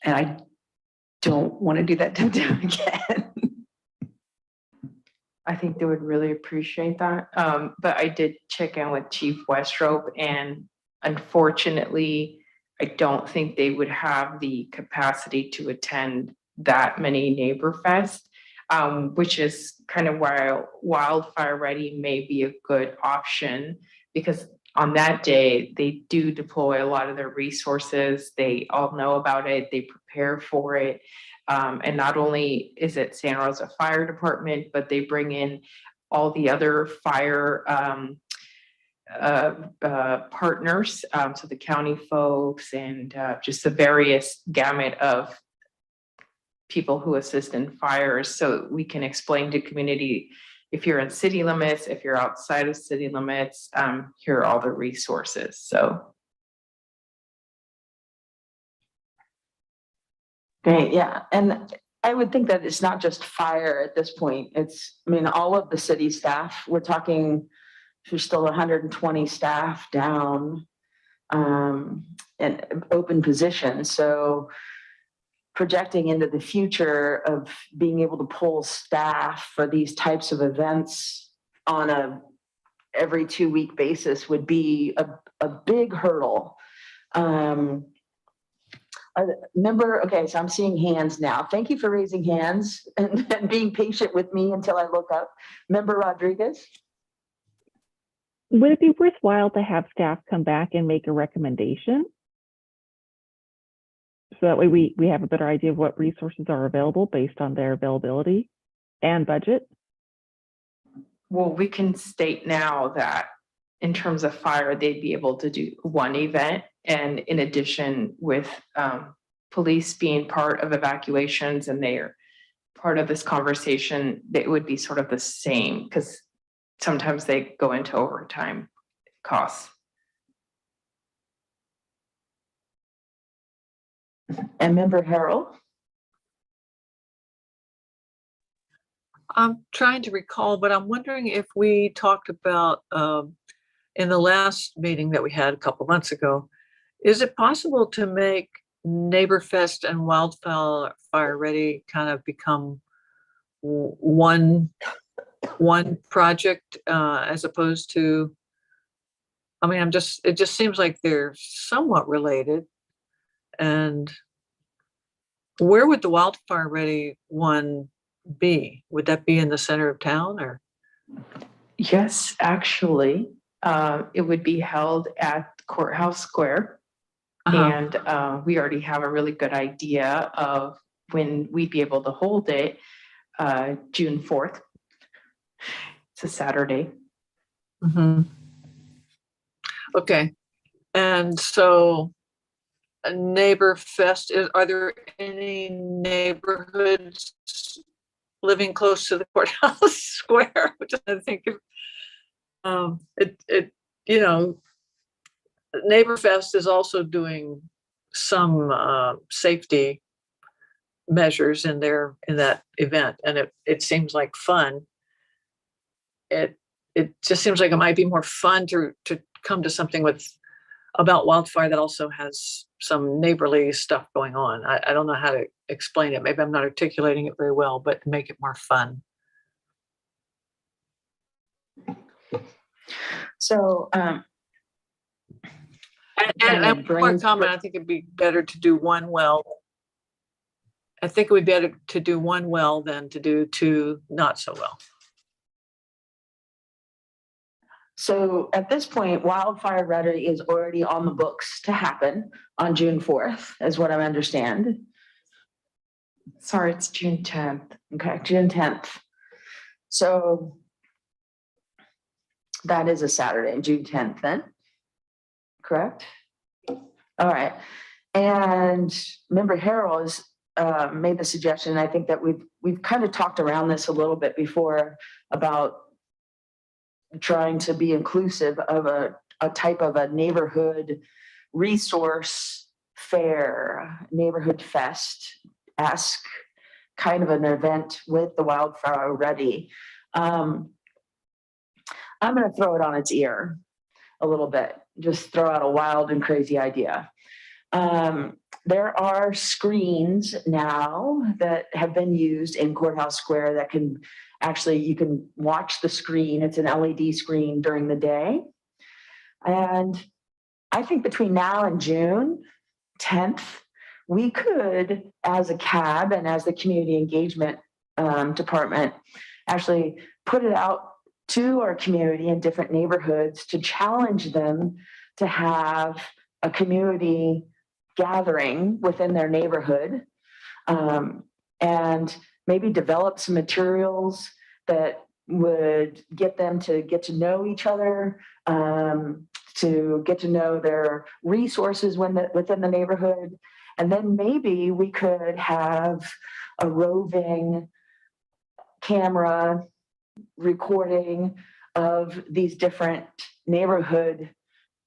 And I don't want to do that to them again. I think they would really appreciate that. But I did check in with Chief Westrope, and unfortunately, I don't think they would have the capacity to attend that many Neighbor Fest, which is kind of why Wildfire Ready may be a good option, because on that day, they do deploy a lot of their resources. They all know about it. They prepare for it. And not only is it Santa Rosa Fire Department, but they bring in all the other fire partners, so the county folks and just the various gamut of people who assist in fires. So we can explain to community, if you're in city limits, if you're outside of city limits, here are all the resources. So. Great, yeah. And I would think that it's not just fire at this point. It's, I mean, all of the city staff, we're talking, there's still 120 staff down and open positions. So projecting into the future of being able to pull staff for these types of events on a every 2-week basis would be a big hurdle. Member, okay, so I'm seeing hands now. Thank you for raising hands and being patient with me until I look up. Member Rodriguez? Would it be worthwhile to have staff come back and make a recommendation? So that way we have a better idea of what resources are available based on their availability and budget? Well, we can state now that in terms of fire, they'd be able to do 1 event. And in addition, with police being part of evacuations and they're part of this conversation, it would be sort of the same, because sometimes they go into overtime costs. And Member Harrell? I'm trying to recall, but I'm wondering if we talked about in the last meeting that we had a couple months ago, is it possible to make Neighbor Fest and Wildfire Ready kind of become one project as opposed to, I mean, it just seems like they're somewhat related. And where would the Wildfire Ready one be? Would that be in the center of town or? Yes, actually, it would be held at Courthouse Square. And we already have a really good idea of when we'd be able to hold it, June 4th. It's a Saturday. Okay. And so a Neighbor Fest, are there any neighborhoods living close to the Courthouse Square? Which I think of, you know, Neighbor Fest is also doing some safety measures in that event, and it seems like fun. It just seems like it might be more fun to come to something with about wildfire that also has some neighborly stuff going on. I don't know how to explain it. Maybe I'm not articulating it very well, but make it more fun. So, And Kind of one more brings- comment, I think it'd be better to do one well. I think it would be better to do one well than to do two not so well. So at this point, Wildfire Ready is already on the books to happen on June 4th, is what I understand. Sorry, it's June 10th. Okay, June 10th. So that is a Saturday, June 10th then, correct? All right. And member Harold has made the suggestion, I think that we've kind of talked around this a little bit before about trying to be inclusive of a type of a neighborhood resource fair, neighborhood fest-esque kind of an event with the Wildfire Ready. I'm going to throw it on its ear a little bit, just throw out a wild and crazy idea. There are screens now that have been used in Courthouse Square that can actually, you can watch the screen. It's an LED screen during the day. And I think between now and June 10th, we could, as a CAB and as the community engagement department, actually put it out to our community in different neighborhoods to challenge them to have a community gathering within their neighborhood, and maybe develop some materials that would get them to get to know each other, to get to know their resources within the neighborhood. And then maybe we could have a roving camera recording of these different neighborhood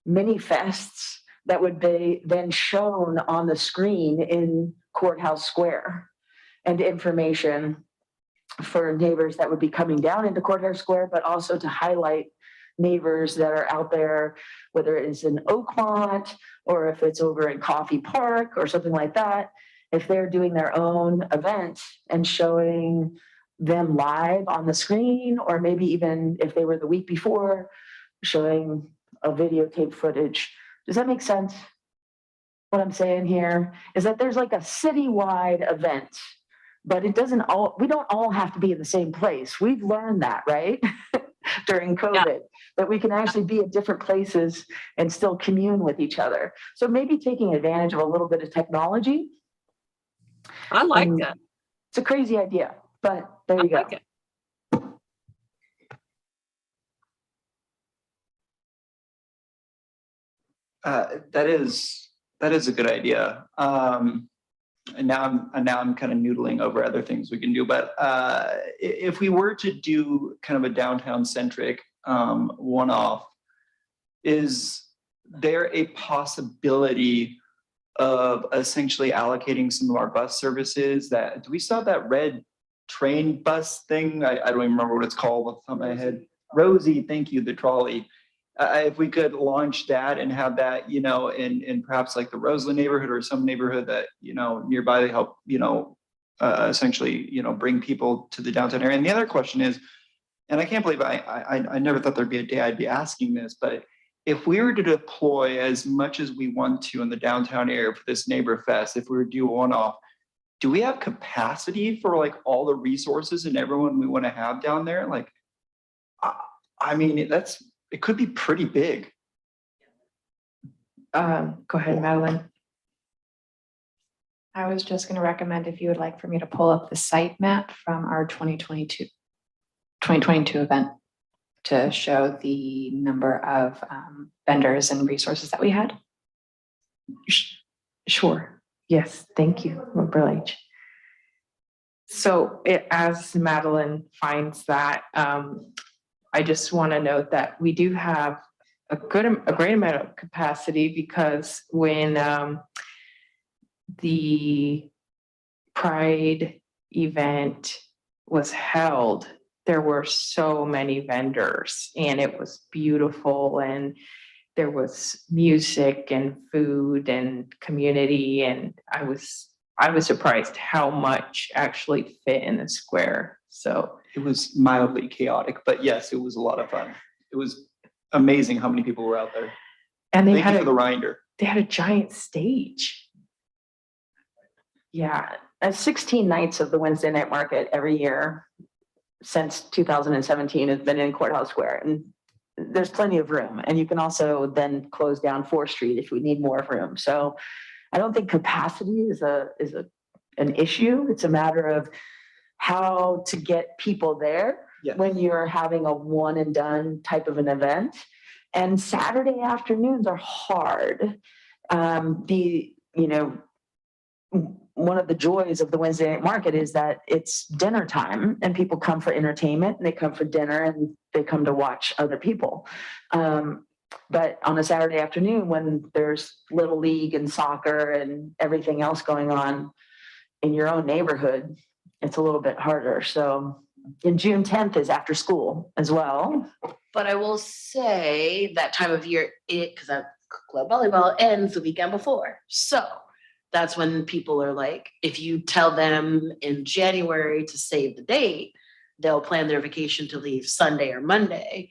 mini fests that would be then shown on the screen in Courthouse Square, and information for neighbors that would be coming down into Courthouse Square, but also to highlight neighbors that are out there, whether it is in Oakmont or if it's over in Coffee Park or something like that, if they're doing their own event and showing them live on the screen, or maybe even if they were the week before, showing a videotape footage. Does that make sense? What I'm saying here is that there's like a citywide event, but it doesn't all, we don't all have to be in the same place. We've learned that, right? During COVID, that we can actually be at different places and still commune with each other. So maybe taking advantage of a little bit of technology. I like that. It's a crazy idea, but there you go. Like it. That is a good idea. And now I'm kind of noodling over other things we can do. But if we were to do kind of a downtown centric one-off, is there a possibility of essentially allocating some of our bus services? That do we still have that red train bus thing? I don't even remember what it's called off the top of my head. Rosie, thank you, the trolley. If we could launch that and have that, you know, in perhaps like the Roseland neighborhood or some neighborhood that, you know, nearby, to help, you know, essentially, you know, bring people to the downtown area. And the other question is, and I can't believe I never thought there'd be a day I'd be asking this, but if we were to deploy as much as we want to in the downtown area for this Neighbor Fest, if we were to do one-off, do we have capacity for like all the resources and everyone we want to have down there? Like, I mean, it could be pretty big. Go ahead, Madeline. I was just going to recommend if you would like for me to pull up the site map from our 2022 event to show the number of vendors and resources that we had. Sure. Yes, thank you, Member Leach. So as Madeline finds that, I just want to note that we do have a great amount of capacity, because when the Pride event was held, there were so many vendors and it was beautiful, and there was music and food and community, and I was surprised how much actually fit in the square. So It was mildly chaotic, but yes, it was a lot of fun. It was amazing how many people were out there. and they Thank you had for the reminder. they had a giant stage. Yeah, 16 nights of the Wednesday night market every year since 2017 has been in Courthouse Square, and there's plenty of room. And you can also then close down 4th Street if we need more room. So I don't think capacity is an issue. It's a matter of how to get people there Yes. when you're having a one and done type of an event. And Saturday afternoons are hard. One of the joys of the Wednesday night market is that it's dinner time and people come for entertainment and they come for dinner and they come to watch other people. But on a Saturday afternoon, when there's Little League and soccer and everything else going on in your own neighborhood, it's a little bit harder. So, and June 10th is after school as well. But I will say that time of year, because club volleyball ends the weekend before. So that's when people are like, if you tell them in January to save the date, they'll plan their vacation to leave Sunday or Monday.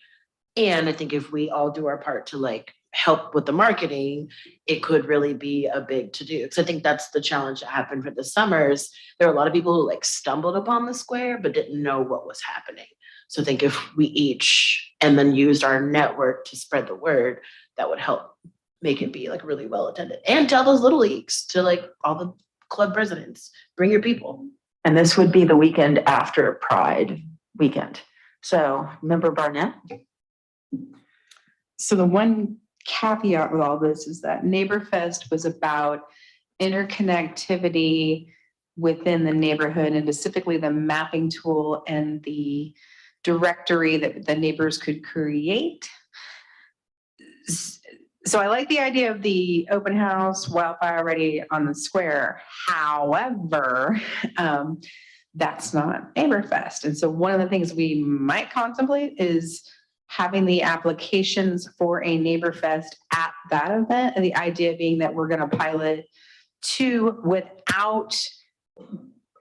And I think if we all do our part to like help with the marketing, it could really be a big to do. Because I think that's the challenge that happened for the summers. There are a lot of people who like stumbled upon the square but didn't know what was happening. So I think if we each and then used our network to spread the word, that would help make it be like really well attended. And tell those little leagues to like all the club presidents, bring your people. And this would be the weekend after Pride weekend. So Member Barnett? So the one caveat with all this is that NeighborFest was about interconnectivity within the neighborhood, and specifically the mapping tool and the directory that the neighbors could create. So I like the idea of the open house wildfire ready on the square. However, that's not NeighborFest. And so one of the things we might contemplate is having the applications for a NeighborFest at that event. And the idea being that we're going to pilot 2 without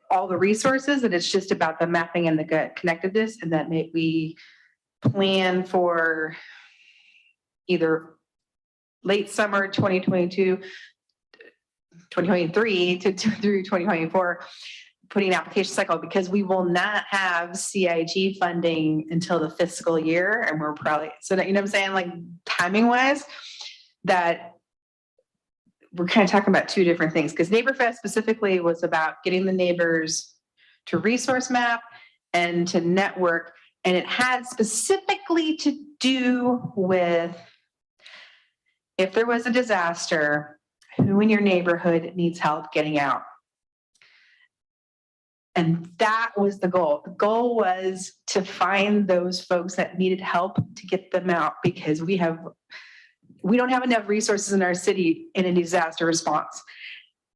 all the resources, and it's just about the mapping and the connectedness, and that we plan for either late summer 2022, 2023 through 2024, putting an application cycle, because we will not have CIG funding until the fiscal year. And we're probably, so that, you know what I'm saying? Like timing wise, that we're kind of talking about 2 different things, because NeighborFest specifically was about getting the neighbors to resource map and to network. And it had specifically to do with if there was a disaster, who in your neighborhood needs help getting out? And that was the goal. The goal was to find those folks that needed help to get them out, because we don't have enough resources in our city in a disaster response.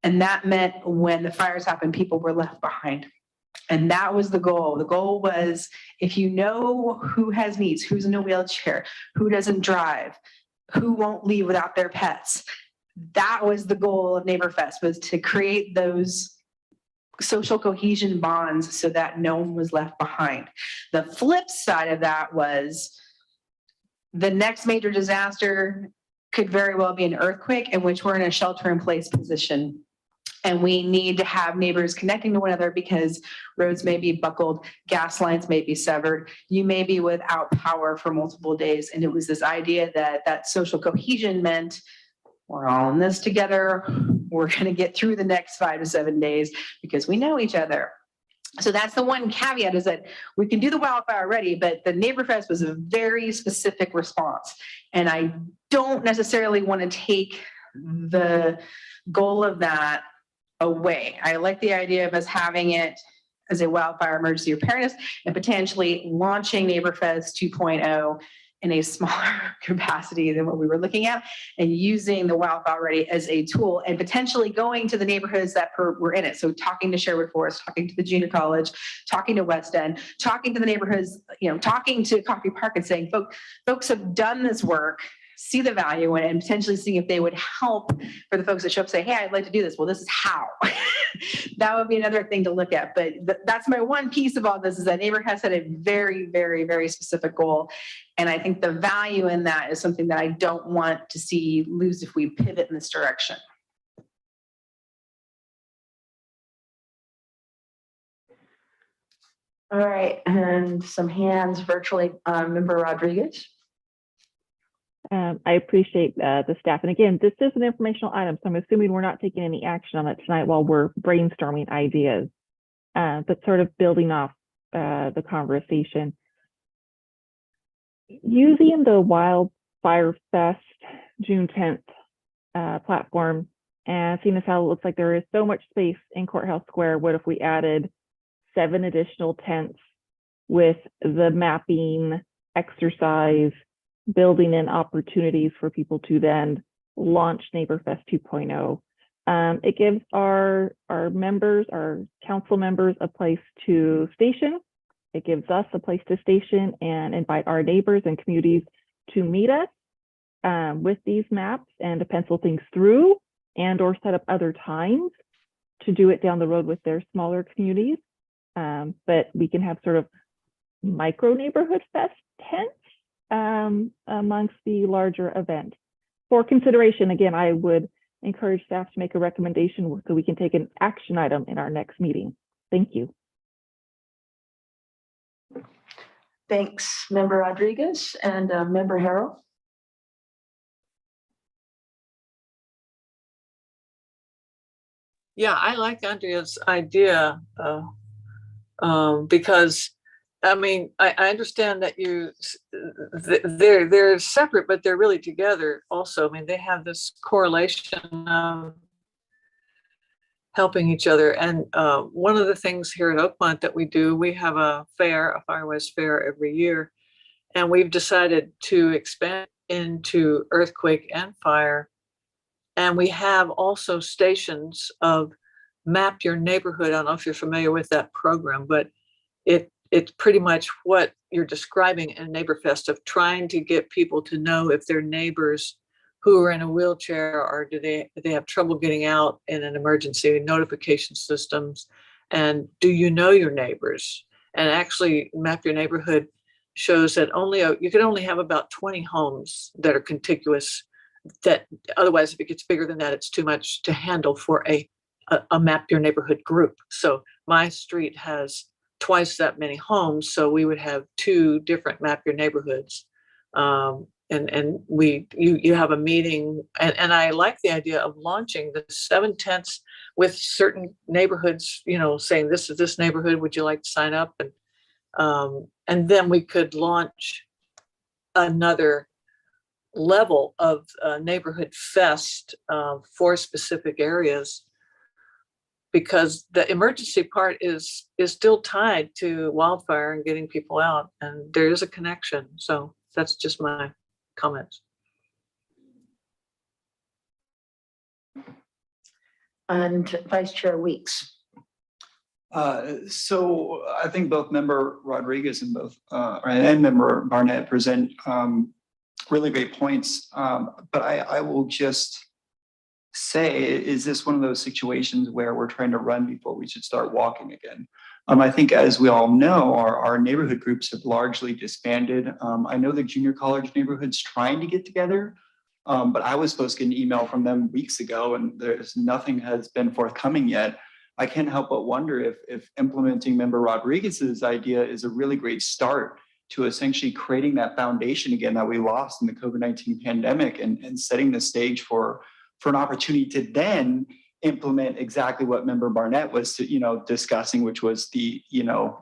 And that meant when the fires happened, people were left behind. And that was the goal. The goal was, if you know who has needs, who's in a wheelchair, who doesn't drive, who won't leave without their pets. That was the goal of NeighborFest, was to create those social cohesion bonds so that no one was left behind. The flip side of that was the next major disaster could very well be an earthquake, in which we're in a shelter in place position. And we need to have neighbors connecting to one another, because roads may be buckled, gas lines may be severed, you may be without power for multiple days. And it was this idea that social cohesion meant we're all in this together. We're going to get through the next 5 to 7 days because we know each other. So that's the one caveat, is that we can do the wildfire ready, but the NeighborFest was a very specific response. And I don't necessarily want to take the goal of that away. I like the idea of us having it as a wildfire emergency preparedness and potentially launching NeighborFest 2.0 in a smaller capacity than what we were looking at, and using the wildfire ready as a tool, and potentially going to the neighborhoods that were in it. So talking to Sherwood Forest, talking to the junior college, talking to West End, talking to the neighborhoods, talking to Coffee Park and saying, folks have done this work. see the value in it and potentially seeing if they would help for the folks that show up, say, hey, I'd like to do this. Well, this is how. That would be another thing to look at. But that's my one piece of all this, is that neighborhood has had a very, very, very specific goal. And I think the value in that is something that I don't want to see lose if we pivot in this direction. All right, and some hands virtually, Member Rodriguez. I appreciate the staff. And again, this is an informational item, so I'm assuming we're not taking any action on it tonight while we're brainstorming ideas, but sort of building off the conversation. Using the Wildfire Fest June 10th platform, and seeing as how it looks like there is so much space in Courthouse Square, what if we added 7 additional tents with the mapping exercise, building in opportunities for people to then launch NeighborFest 2.0. It gives our members, our council members, a place to station. It gives us a place to station and invite our neighbors and communities to meet us with these maps and to pencil things through and or set up other times to do it down the road with their smaller communities. But we can have sort of micro neighborhood fest tents amongst the larger event. For consideration, again, I would encourage staff to make a recommendation so we can take an action item in our next meeting. Thank you. Thanks, Member Rodriguez, and Member Harrell. Yeah, I like Andrea's idea because, I mean, I understand that they're separate, but they're really together also. I mean, they have this correlation of helping each other. And one of the things here at Oakmont that we do, we have a fair, a Fire West Fair every year, and we've decided to expand into earthquake and fire. And we have also stations of Map Your Neighborhood. I don't know if you're familiar with that program, but it's pretty much what you're describing in NeighborFest, of trying to get people to know if their neighbors who are in a wheelchair or do they have trouble getting out in an emergency, notification systems, and do you know your neighbors? And actually, Map Your Neighborhood shows that you can only have about 20 homes that are contiguous. That otherwise, if it gets bigger than that, it's too much to handle for a Map Your Neighborhood group. So my street has twice that many homes, so we would have 2 different Map Your Neighborhoods. And you have a meeting, and I like the idea of launching the 7 tents with certain neighborhoods, you know, saying this is this neighborhood, would you like to sign up? And then we could launch another level of neighborhood fest for specific areas, because the emergency part is still tied to wildfire and getting people out, and there is a connection. So that's just my comments. And Vice Chair Weeks. So I think both Member Rodriguez and Member Barnett present really great points. But I will just say, is this one of those situations where we're trying to run before we should start walking again? I think, as we all know, our neighborhood groups have largely disbanded. I know the junior college neighborhood's trying to get together, but I was supposed to get an email from them weeks ago, and nothing has been forthcoming yet. I can't help but wonder if implementing Member Rodriguez's idea is a really great start to essentially creating that foundation again that we lost in the COVID-19 pandemic, and setting the stage for an opportunity to then implement exactly what Member Barnett was discussing, which was the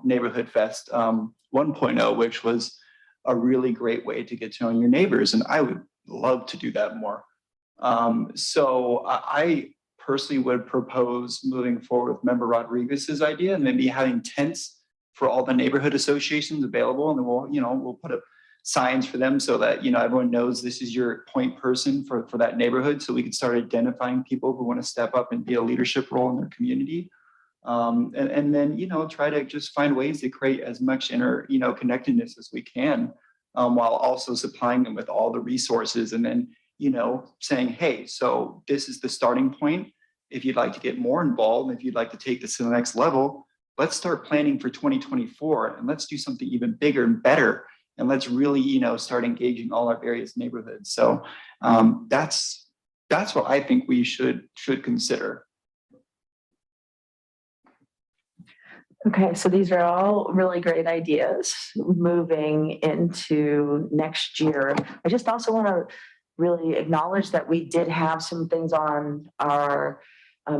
Neighborhood Fest 1.0, which was a really great way to get to know your neighbors. And I would love to do that more. So I personally would propose moving forward with Member Rodriguez's idea, and maybe having tents for all the neighborhood associations available, and then we'll put up signs for them so that everyone knows this is your point person for that neighborhood, so we can start identifying people who want to step up and be a leadership role in their community, and then try to just find ways to create as much connectedness as we can. while also supplying them with all the resources, and then, saying, hey, so this is the starting point. If you'd like to get more involved, if you'd like to take this to the next level, let's start planning for 2024, and let's do something even bigger and better. And let's really, start engaging all our various neighborhoods. So that's what I think we should consider. Okay, so these are all really great ideas moving into next year. I just also want to really acknowledge that we did have some things on our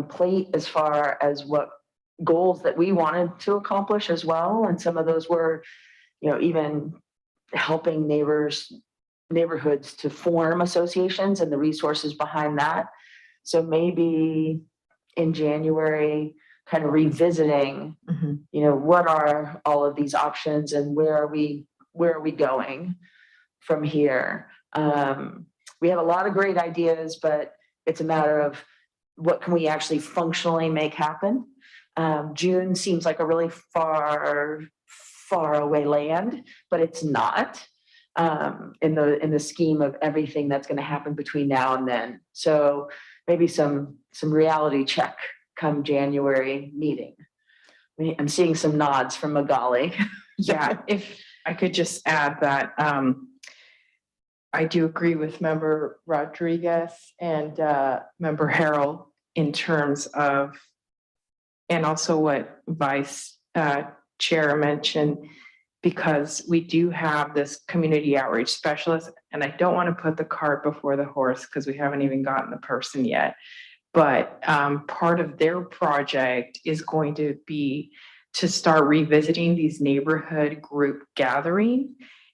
plate as far as what goals that we wanted to accomplish as well. And some of those were, even helping neighborhoods to form associations and the resources behind that. So maybe in January, kind of revisiting, what are all of these options and where are we going from here? We have a lot of great ideas, but it's a matter of what can we actually functionally make happen? June seems like a really far away land, but it's not in the scheme of everything that's going to happen between now and then. So maybe some reality check come January meeting. I'm seeing some nods from Magali. Yeah, if I could just add that I do agree with Member Rodriguez and Member Harrell in terms of, and also what Vice Chair mentioned, because we do have this community outreach specialist, and I don't want to put the cart before the horse because we haven't even gotten the person yet. But part of their project is going to be to start revisiting these neighborhood group gatherings.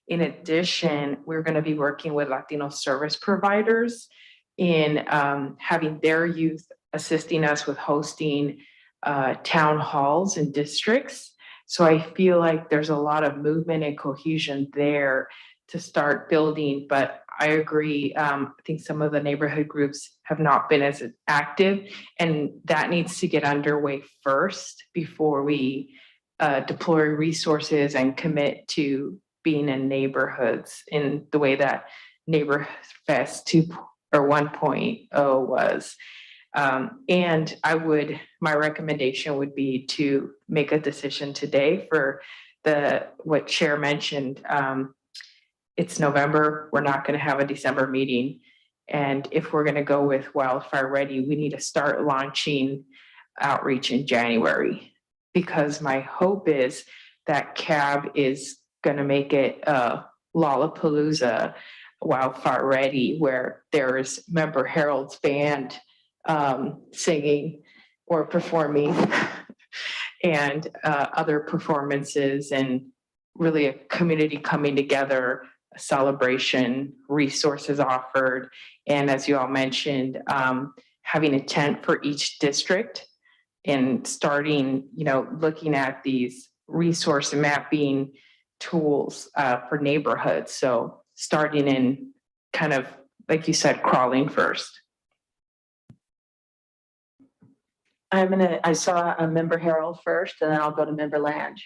In addition, we're going to be working with Latino service providers in having their youth assisting us with hosting town halls in districts. So I feel like there's a lot of movement and cohesion there to start building, but I agree. I think some of the neighborhood groups have not been as active, and that needs to get underway first before we deploy resources and commit to being in neighborhoods in the way that NeighborFest 2 or 1.0 was. And my recommendation would be to make a decision today for what Chair mentioned. It's November, we're not going to have a December meeting. And if we're going to go with Wildfire Ready, we need to start launching outreach in January, because my hope is that CAB is going to make it Lollapalooza Wildfire Ready, where there is Member Harold's band singing or performing and other performances, and really a community coming together, a celebration, resources offered, and as you all mentioned, having a tent for each district and starting, looking at these resource mapping tools for neighborhoods. So starting in kind of, like you said, crawling first. I saw a Member Harold first, and then I'll go to Member Lange.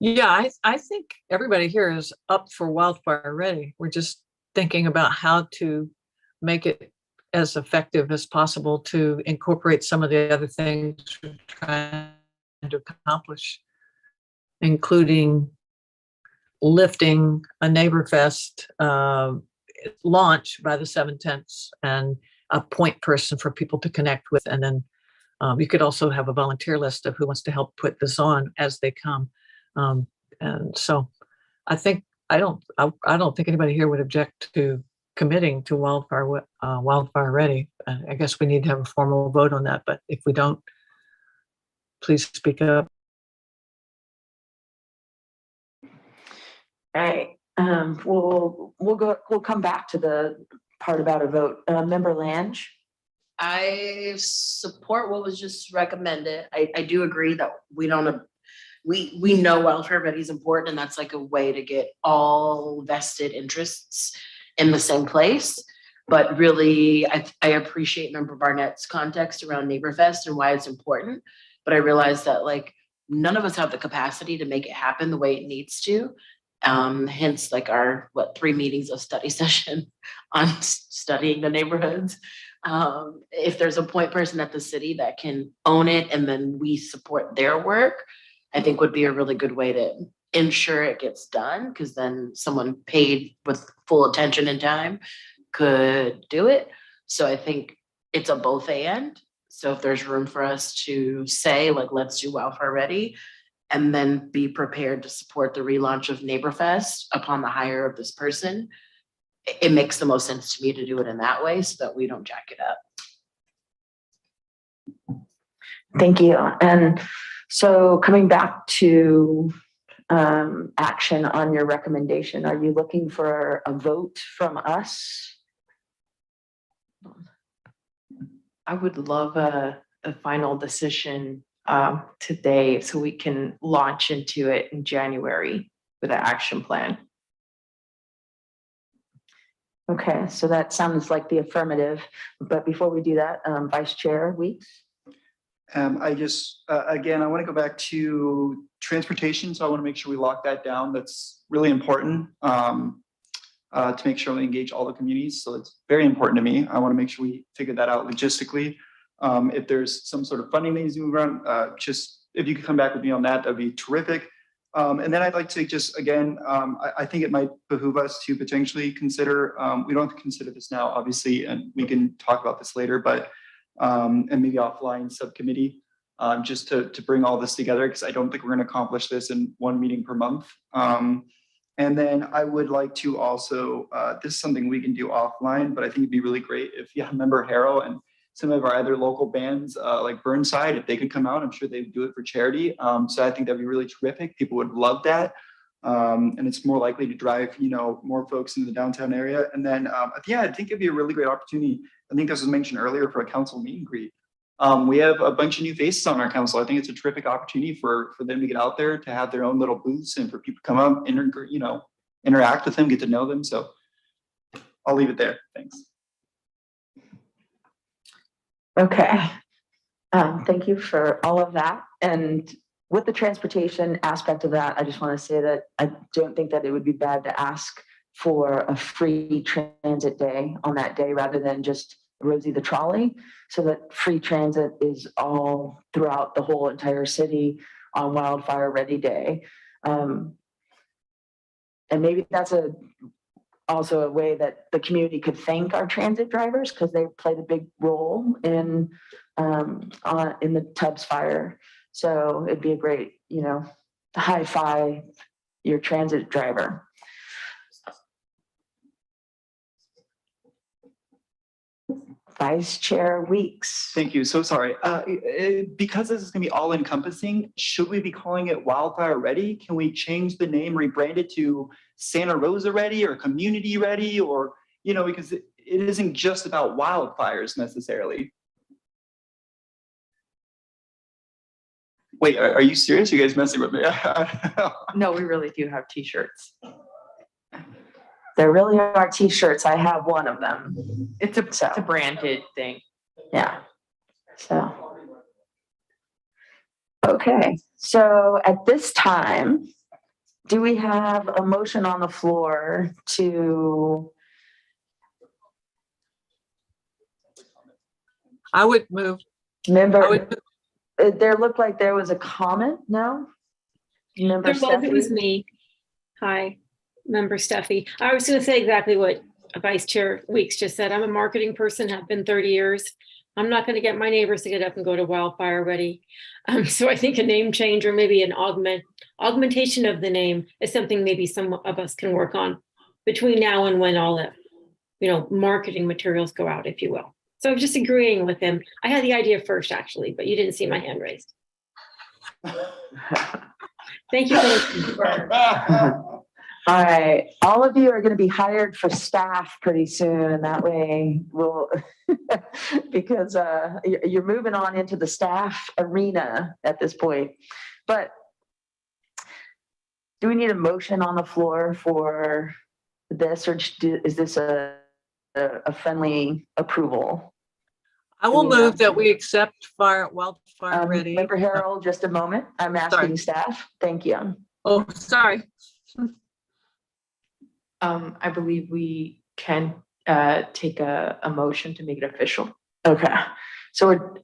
Yeah, I think everybody here is up for Wildfire Ready. We're just thinking about how to make it as effective as possible to incorporate some of the other things we're trying to accomplish, including lifting a NeighborFest launch by the 7/10 and a point person for people to connect with. And then you could also have a volunteer list of who wants to help put this on as they come. And so I think, I don't think anybody here would object to committing to Wildfire Ready. I guess we need to have a formal vote on that, but if we don't, please speak up. All right, we'll come back to the part about a vote. Member Lange? I support what was just recommended. I do agree that we know Welfare Ready is important, and that's like a way to get all vested interests in the same place. But really, I appreciate Member Barnett's context around NeighborFest and why it's important. But I realize that like none of us have the capacity to make it happen the way it needs to. Hence like our, 3 meetings of study session on studying the neighborhoods. If there's a point person at the city that can own it and then we support their work, I think would be a really good way to ensure it gets done, because then someone paid with full attention and time could do it. So I think it's a both and. So if there's room for us to say, like, let's do Wildfire Ready, and then be prepared to support the relaunch of NeighborFest upon the hire of this person, it makes the most sense to me to do it in that way so that we don't jack it up. Thank you. And so coming back to action on your recommendation, are you looking for a vote from us? I would love a final decision today so we can launch into it in January with an action plan. Okay, so that sounds like the affirmative, but before we do that, Vice Chair Weeks? I just, again, I want to go back to transportation. So I want to make sure we lock that down. That's really important to make sure we engage all the communities. So it's very important to me. I want to make sure we figure that out logistically. If there's some sort of funding that needs to move around, just if you could come back with me on that, that'd be terrific. And then I'd like to just, again, I think it might behoove us to potentially consider, we don't have to consider this now, obviously, and we can talk about this later, but and maybe offline subcommittee, just to bring all this together, because I don't think we're going to accomplish this in 1 meeting per month. And then I would like to also, this is something we can do offline, but I think it'd be really great if you remember Harrow and some of our other local bands like Burnside, if they could come out, I'm sure they'd do it for charity. So I think that'd be really terrific. People would love that. And it's more likely to drive, more folks into the downtown area. And then, yeah, I think it'd be a really great opportunity. I think this was mentioned earlier for a council meet and greet. We have a bunch of new faces on our council. I think it's a terrific opportunity for them to get out there, to have their own little booths and for people to come up and, interact with them, get to know them. So I'll leave it there. Thanks. Okay. Thank you for all of that. And with the transportation aspect of that, I just want to say that I don't think that it would be bad to ask for a free transit day on that day rather than just Rosie the Trolley, so that free transit is all throughout the whole entire city on Wildfire Ready Day. And maybe that's also a way that the community could thank our transit drivers, because they played a big role in the Tubbs fire. So it'd be a great, high five your transit driver. Vice Chair Weeks. Thank you. So sorry. Because this is going to be all encompassing, should we be calling it Wildfire Ready? Can we change the name, rebrand it to Santa Rosa Ready or Community Ready? Or, because it isn't just about wildfires necessarily. Wait, are you serious? You guys messing with me? No, we really do have t-shirts. There really are t-shirts. I have one of them. It's a branded thing. Yeah. So. Okay. So at this time, do we have a motion on the floor to? I would move. There looked like there was a comment. No? Member It was me. Hi. Member Steffi. I was going to say exactly what Vice Chair Weeks just said. I'm a marketing person, have been 30 years. I'm not going to get my neighbors to get up and go to Wildfire Ready. So I think a name change or maybe an augmentation of the name is something maybe some of us can work on between now and when all the, marketing materials go out, if you will. So I'm just agreeing with him. I had the idea first, actually, but you didn't see my hand raised. Thank you for All right, all of you are going to be hired for staff pretty soon, and that way we'll, because you're moving on into the staff arena at this point. But do we need a motion on the floor for this, or is this a friendly approval? I will move that we accept Wildfire Ready. Member Harrell, just a moment. I'm asking staff. Thank you. Oh, sorry. I believe we can take a motion to make it official. Okay, so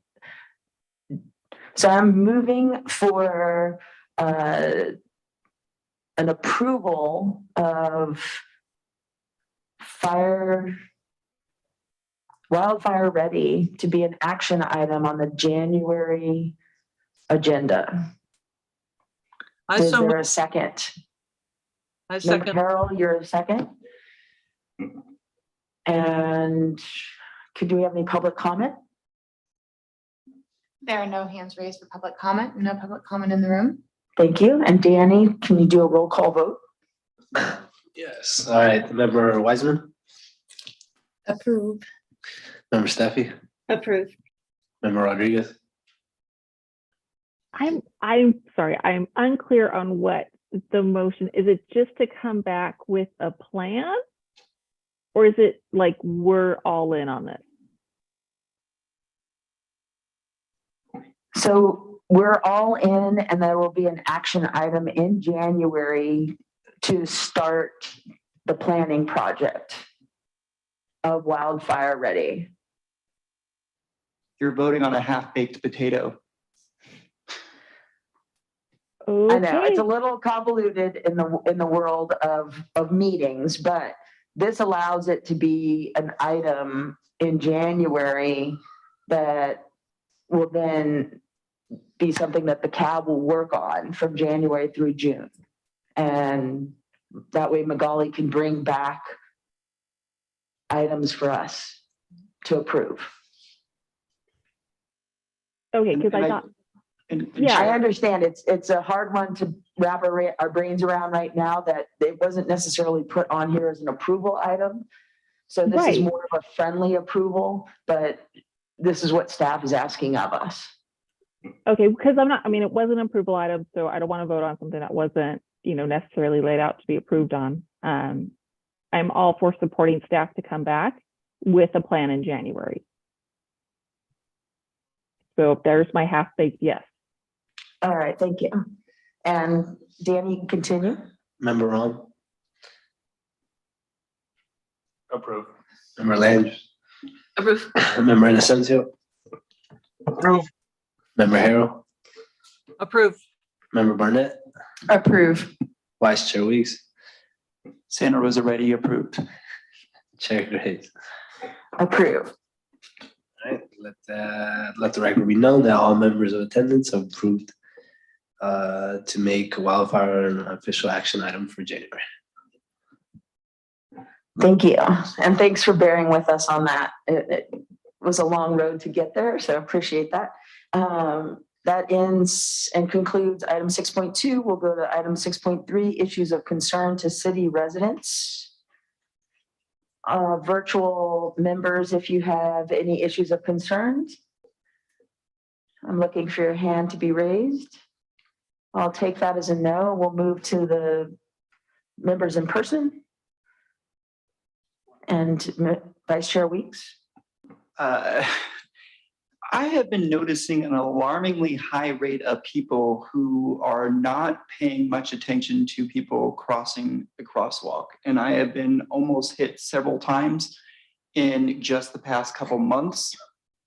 I'm moving for an approval of Wildfire Ready to be an action item on the January agenda. Is there a second? I Member second. Carroll, you're a second? And do we have any public comment? There are no hands raised for public comment, no public comment in the room. Thank you. And Danny, can you do a roll call vote? Yes. All right. Member Wiseman, Approve. member Steffi, Approve. member Rodriguez. I'm sorry, I'm unclear on what the motion, is it just to come back with a plan? Or is it like we're all in on this? So we're all in, and there will be an action item in January to start the planning project of Wildfire Ready. You're voting on a half-baked potato. I know, it's a Okay, little convoluted in the world of meetings, but this allows it to be an item in January that will then be something that the CAB will work on from January through June. And that way Magali can bring back items for us to approve. okay, because I thought, yeah. I understand it's a hard one to wrap our brains around right now, that it wasn't necessarily put on here as an approval item. So this is Right. more of a friendly approval, but this is what staff is asking of us. Okay, because it was an approval item, so I don't want to vote on something that wasn't, necessarily laid out to be approved on. I'm all for supporting staff to come back with a plan in January. So there's my half-baked yes. All right, thank you. And Danny, you can continue. Member Ron, Approve. member Lange, Approve. member Inocencio, Approve. member Harrell, Approve. member Barnett, Approve. Vice Chair Weeks, Santa Rosa Ready approved. Chair Graves. Approve. All right, let the record be known that all members of attendance have approved to make Wildfire an official action item for January. Thank you. And thanks for bearing with us on that. It was a long road to get there, so appreciate that. That ends and concludes item 6.2. We'll go to item 6.3, issues of concern to city residents. Virtual members, if you have any issues of concern, I'm looking for your hand to be raised. I'll take that as a no. We'll move to the members in person. And Vice Chair Weeks. I have been noticing an alarmingly high rate of people who are not paying much attention to people crossing the crosswalk. And I have been almost hit several times in just the past couple months.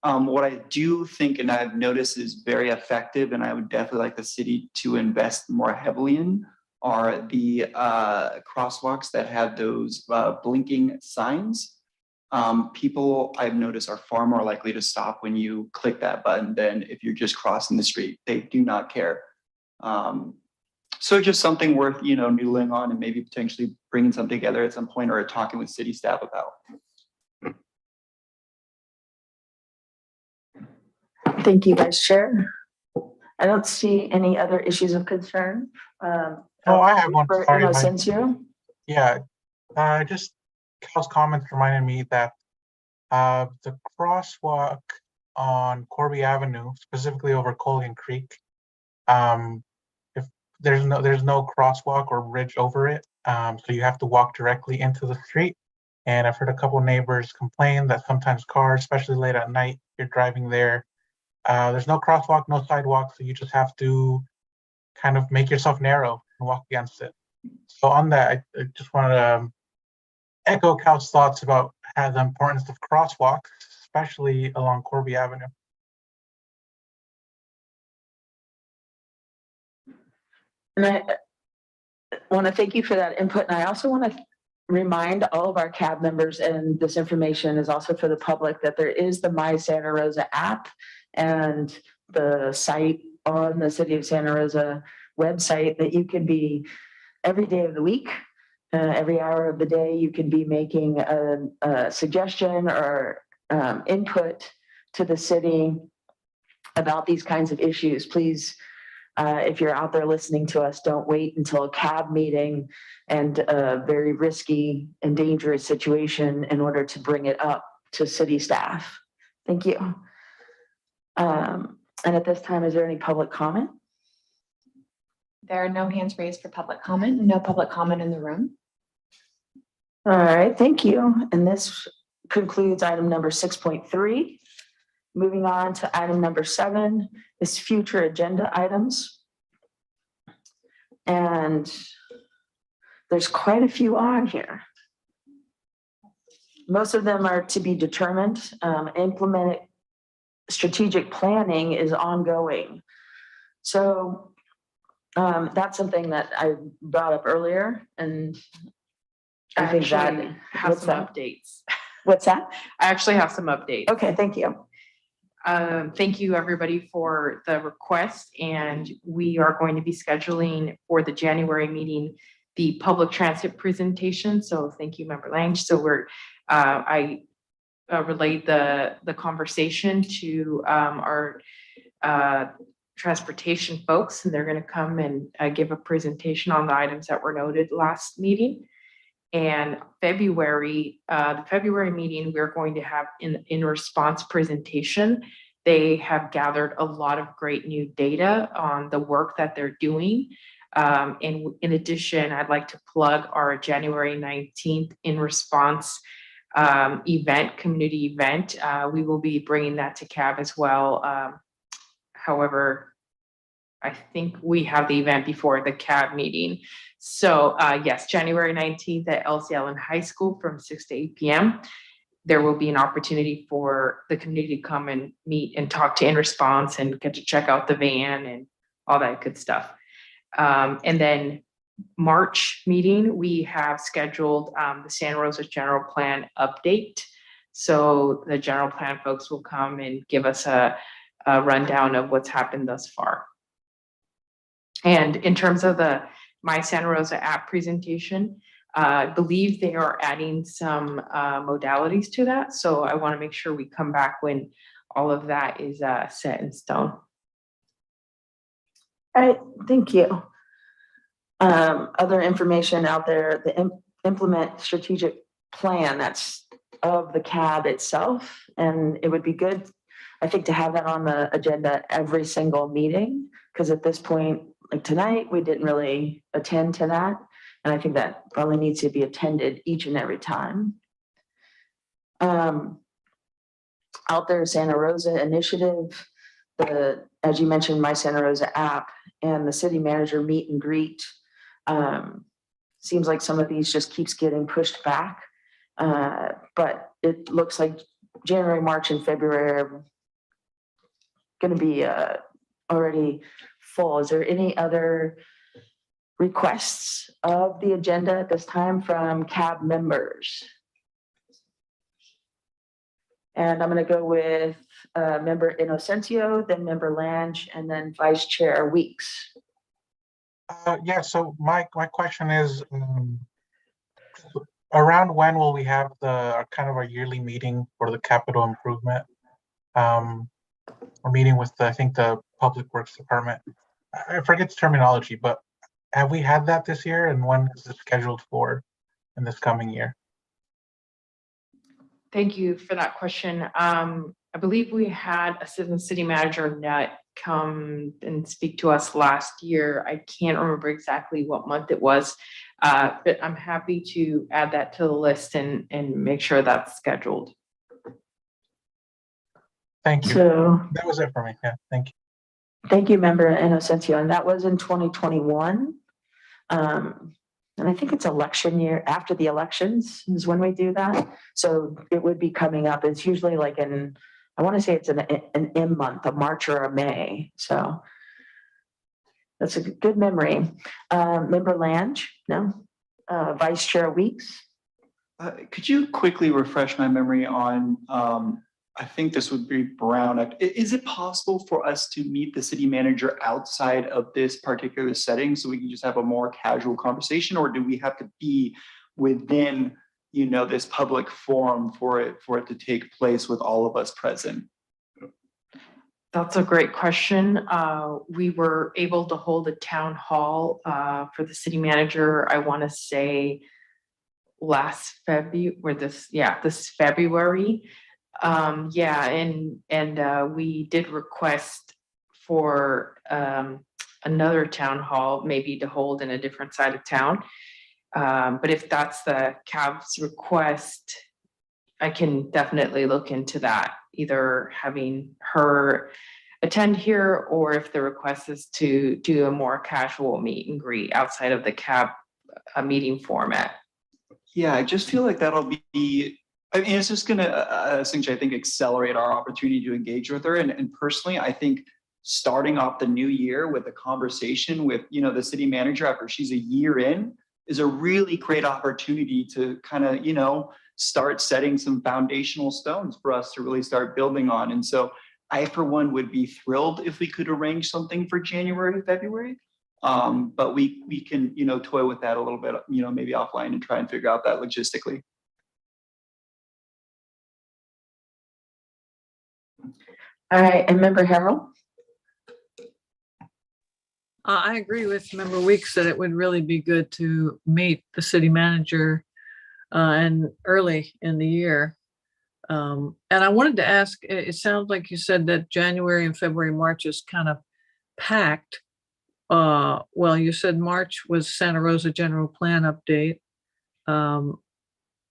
What I do think, and I've noticed is very effective, and I would definitely like the city to invest more heavily in, are the crosswalks that have those blinking signs. People I've noticed are far more likely to stop when you click that button than if you're just crossing the street. They do not care. So just something worth, noodling on and maybe potentially bringing something together at some point or talking with city staff about. Thank you, Vice Chair. I don't see any other issues of concern. I have one. For Sorry, Inocencio. Yeah, just Cal's comments reminded me that the crosswalk on Corby Avenue, specifically over Colgan Creek, if there's no crosswalk or bridge over it, so you have to walk directly into the street. And I've heard a couple of neighbors complain that sometimes cars, especially late at night, you're driving there. There's no crosswalk, no sidewalk, so you just have to kind of make yourself narrow and walk against it. So on that, I just wanted to echo Cal's thoughts about the importance of crosswalks, especially along Corby Avenue. And I want to thank you for that input. And I also want to remind all of our CAB members, and this information is also for the public, that there is the My Santa Rosa app and the site on the City of Santa Rosa website that you can be every day of the week, every hour of the day, you can be making a suggestion or input to the city about these kinds of issues. Please, if you're out there listening to us, don't wait until a CAB meeting and a very risky and dangerous situation in order to bring it up to city staff. Thank you. And at this time, is there any public comment? There are no hands raised for public comment, no public comment in the room. All right, thank you. And this concludes item number 6.3. Moving on to item number 7 is future agenda items. And there's quite a few on here. Most of them are to be determined. Implement strategic planning is ongoing. So that's something that I brought up earlier, and I think that actually have some updates. What's that? I actually have some updates. Okay, thank you. Thank you, everybody, for the request, and we are going to be scheduling for the January meeting the public transit presentation. So thank you, Member Lange. So I relayed the conversation to our transportation folks, and they're going to come and give a presentation on the items that were noted last meeting. And the February meeting, we're going to have in response presentation. They have gathered a lot of great new data on the work that they're doing. And in addition, I'd like to plug our January 19th in response community event. We will be bringing that to CAB as well. However, I think we have the event before the CAB meeting. So yes, January 19th at Elsie Allen High School from 6 to 8 p.m. There will be an opportunity for the community to come and meet and talk to In Response and get to check out the van and all that good stuff. And then March meeting, we have scheduled the Santa Rosa General Plan update. So the general plan folks will come and give us a rundown of what's happened thus far. And in terms of the My Santa Rosa app presentation, I believe they are adding some modalities to that. So I want to make sure we come back when all of that is set in stone. All right, thank you. Other information out there, the implement strategic plan that's of the CAB itself. And it would be good, I think, to have that on the agenda every single meeting, because at this point, like tonight, we didn't really attend to that. And I think that probably needs to be attended each and every time. Out there, Santa Rosa initiative, as you mentioned, My Santa Rosa app and the city manager meet and greet. Seems like some of these just keeps getting pushed back. But it looks like January, March, and February are going to be already full. Is there any other requests of the agenda at this time from CAB members? And I'm going to go with Member Inocencio, then Member Lange, and then Vice Chair Weeks. Yeah, so my question is, around when will we have the kind of our yearly meeting for the capital improvement? We're meeting with I think the Public Works Department. I forget the terminology, but have we had that this year, and when is it scheduled for in this coming year? Thank you for that question. I believe we had Assistant City Manager Nutt come and speak to us last year. I can't remember exactly what month it was, but I'm happy to add that to the list and make sure that's scheduled. Thank you. So that was it for me. Yeah, thank you. Thank you, Member Inocencio. And that was in 2021. And I think it's election year, after the elections is when we do that. So it would be coming up. It's usually like I want to say it's an M month, a March or a May. So that's a good memory. Member Lange, no? Vice Chair Weeks? Could you quickly refresh my memory on, I think this would be Brown. Is it possible for us to meet the city manager outside of this particular setting so we can just have a more casual conversation, or do we have to be within, this public forum for it to take place with all of us present? That's a great question. We were able to hold a town hall for the city manager, I want to say last February, or this February. We did request for another town hall, maybe to hold in a different side of town. But if that's the CAB's request, I can definitely look into that, either having her attend here, or if the request is to do a more casual meet and greet outside of the CAB meeting format. Yeah, I just feel like that'll be, it's just gonna essentially, I think, accelerate our opportunity to engage with her. And personally, I think starting off the new year with a conversation with, the city manager after she's a year in is a really great opportunity to kind of, start setting some foundational stones for us to really start building on. And so I, for one, would be thrilled if we could arrange something for January, February. But we can, toy with that a little bit, maybe offline and try and figure out that logistically. All right, and Member Harrell? I agree with Member Weeks that it would really be good to meet the city manager and early in the year. And I wanted to ask, it sounds like you said that January and February, March is kind of packed. Well, you said March was Santa Rosa general plan update.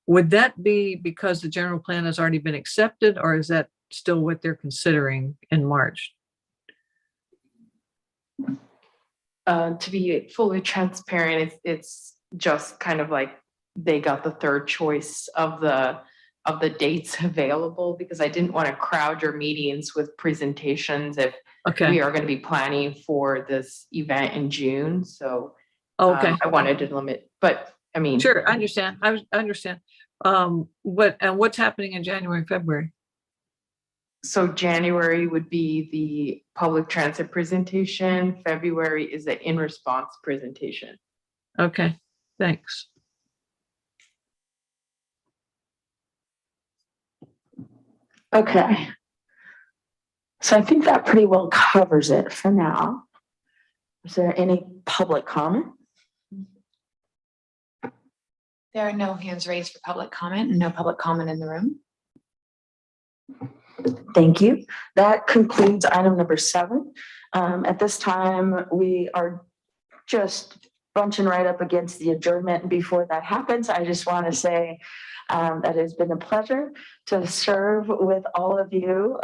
Would that be because the general plan has already been accepted, or is that still what they're considering in March? To be fully transparent, it's just kind of like they got the third choice of the dates available, because I didn't want to crowd your meetings with presentations if we are going to be planning for this event in June. So I wanted to limit, but I mean, sure, I understand. I understand. What's happening in January, February? So January would be the public transit presentation. February is the in response presentation. Okay, thanks. Okay. So I think that pretty well covers it for now. Is there any public comment? There are no hands raised for public comment and no public comment in the room. Thank you. That concludes item number 7. At this time, we are just bunching right up against the adjournment. And before that happens, I just want to say that it has been a pleasure to serve with all of you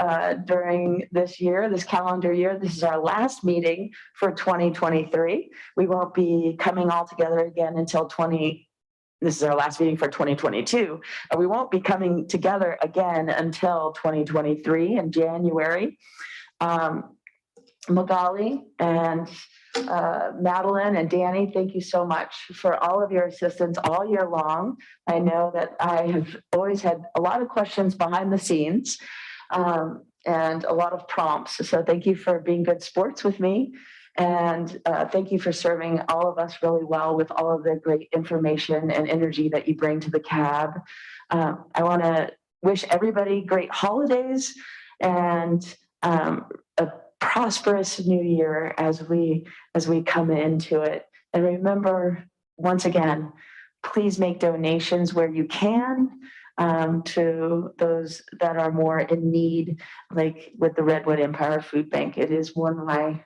during this year, this calendar year. This is our last meeting for 2023. We won't be coming all together again until this is our last meeting for 2022. We won't be coming together again until 2023 in January. Magali and Madeline and Danny, thank you so much for all of your assistance all year long. I know that I have always had a lot of questions behind the scenes and a lot of prompts. So thank you for being good sports with me. And thank you for serving all of us really well with all of the great information and energy that you bring to the CAB. I want to wish everybody great holidays and a prosperous new year as we come into it. And remember, once again, please make donations where you can to those that are more in need, like with the Redwood Empire Food Bank. It is one of my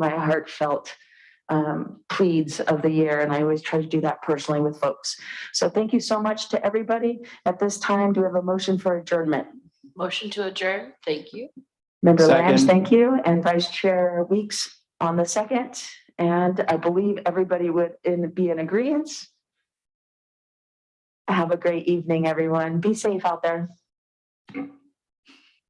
heartfelt pleads of the year, and I always try to do that personally with folks. So thank you so much to everybody. At this time, do we have a motion for adjournment? Motion to adjourn. Thank you. Member Lange, Second. thank you, and Vice Chair Weeks on the second. And I believe everybody would be in agreement. Have a great evening, everyone. Be safe out there.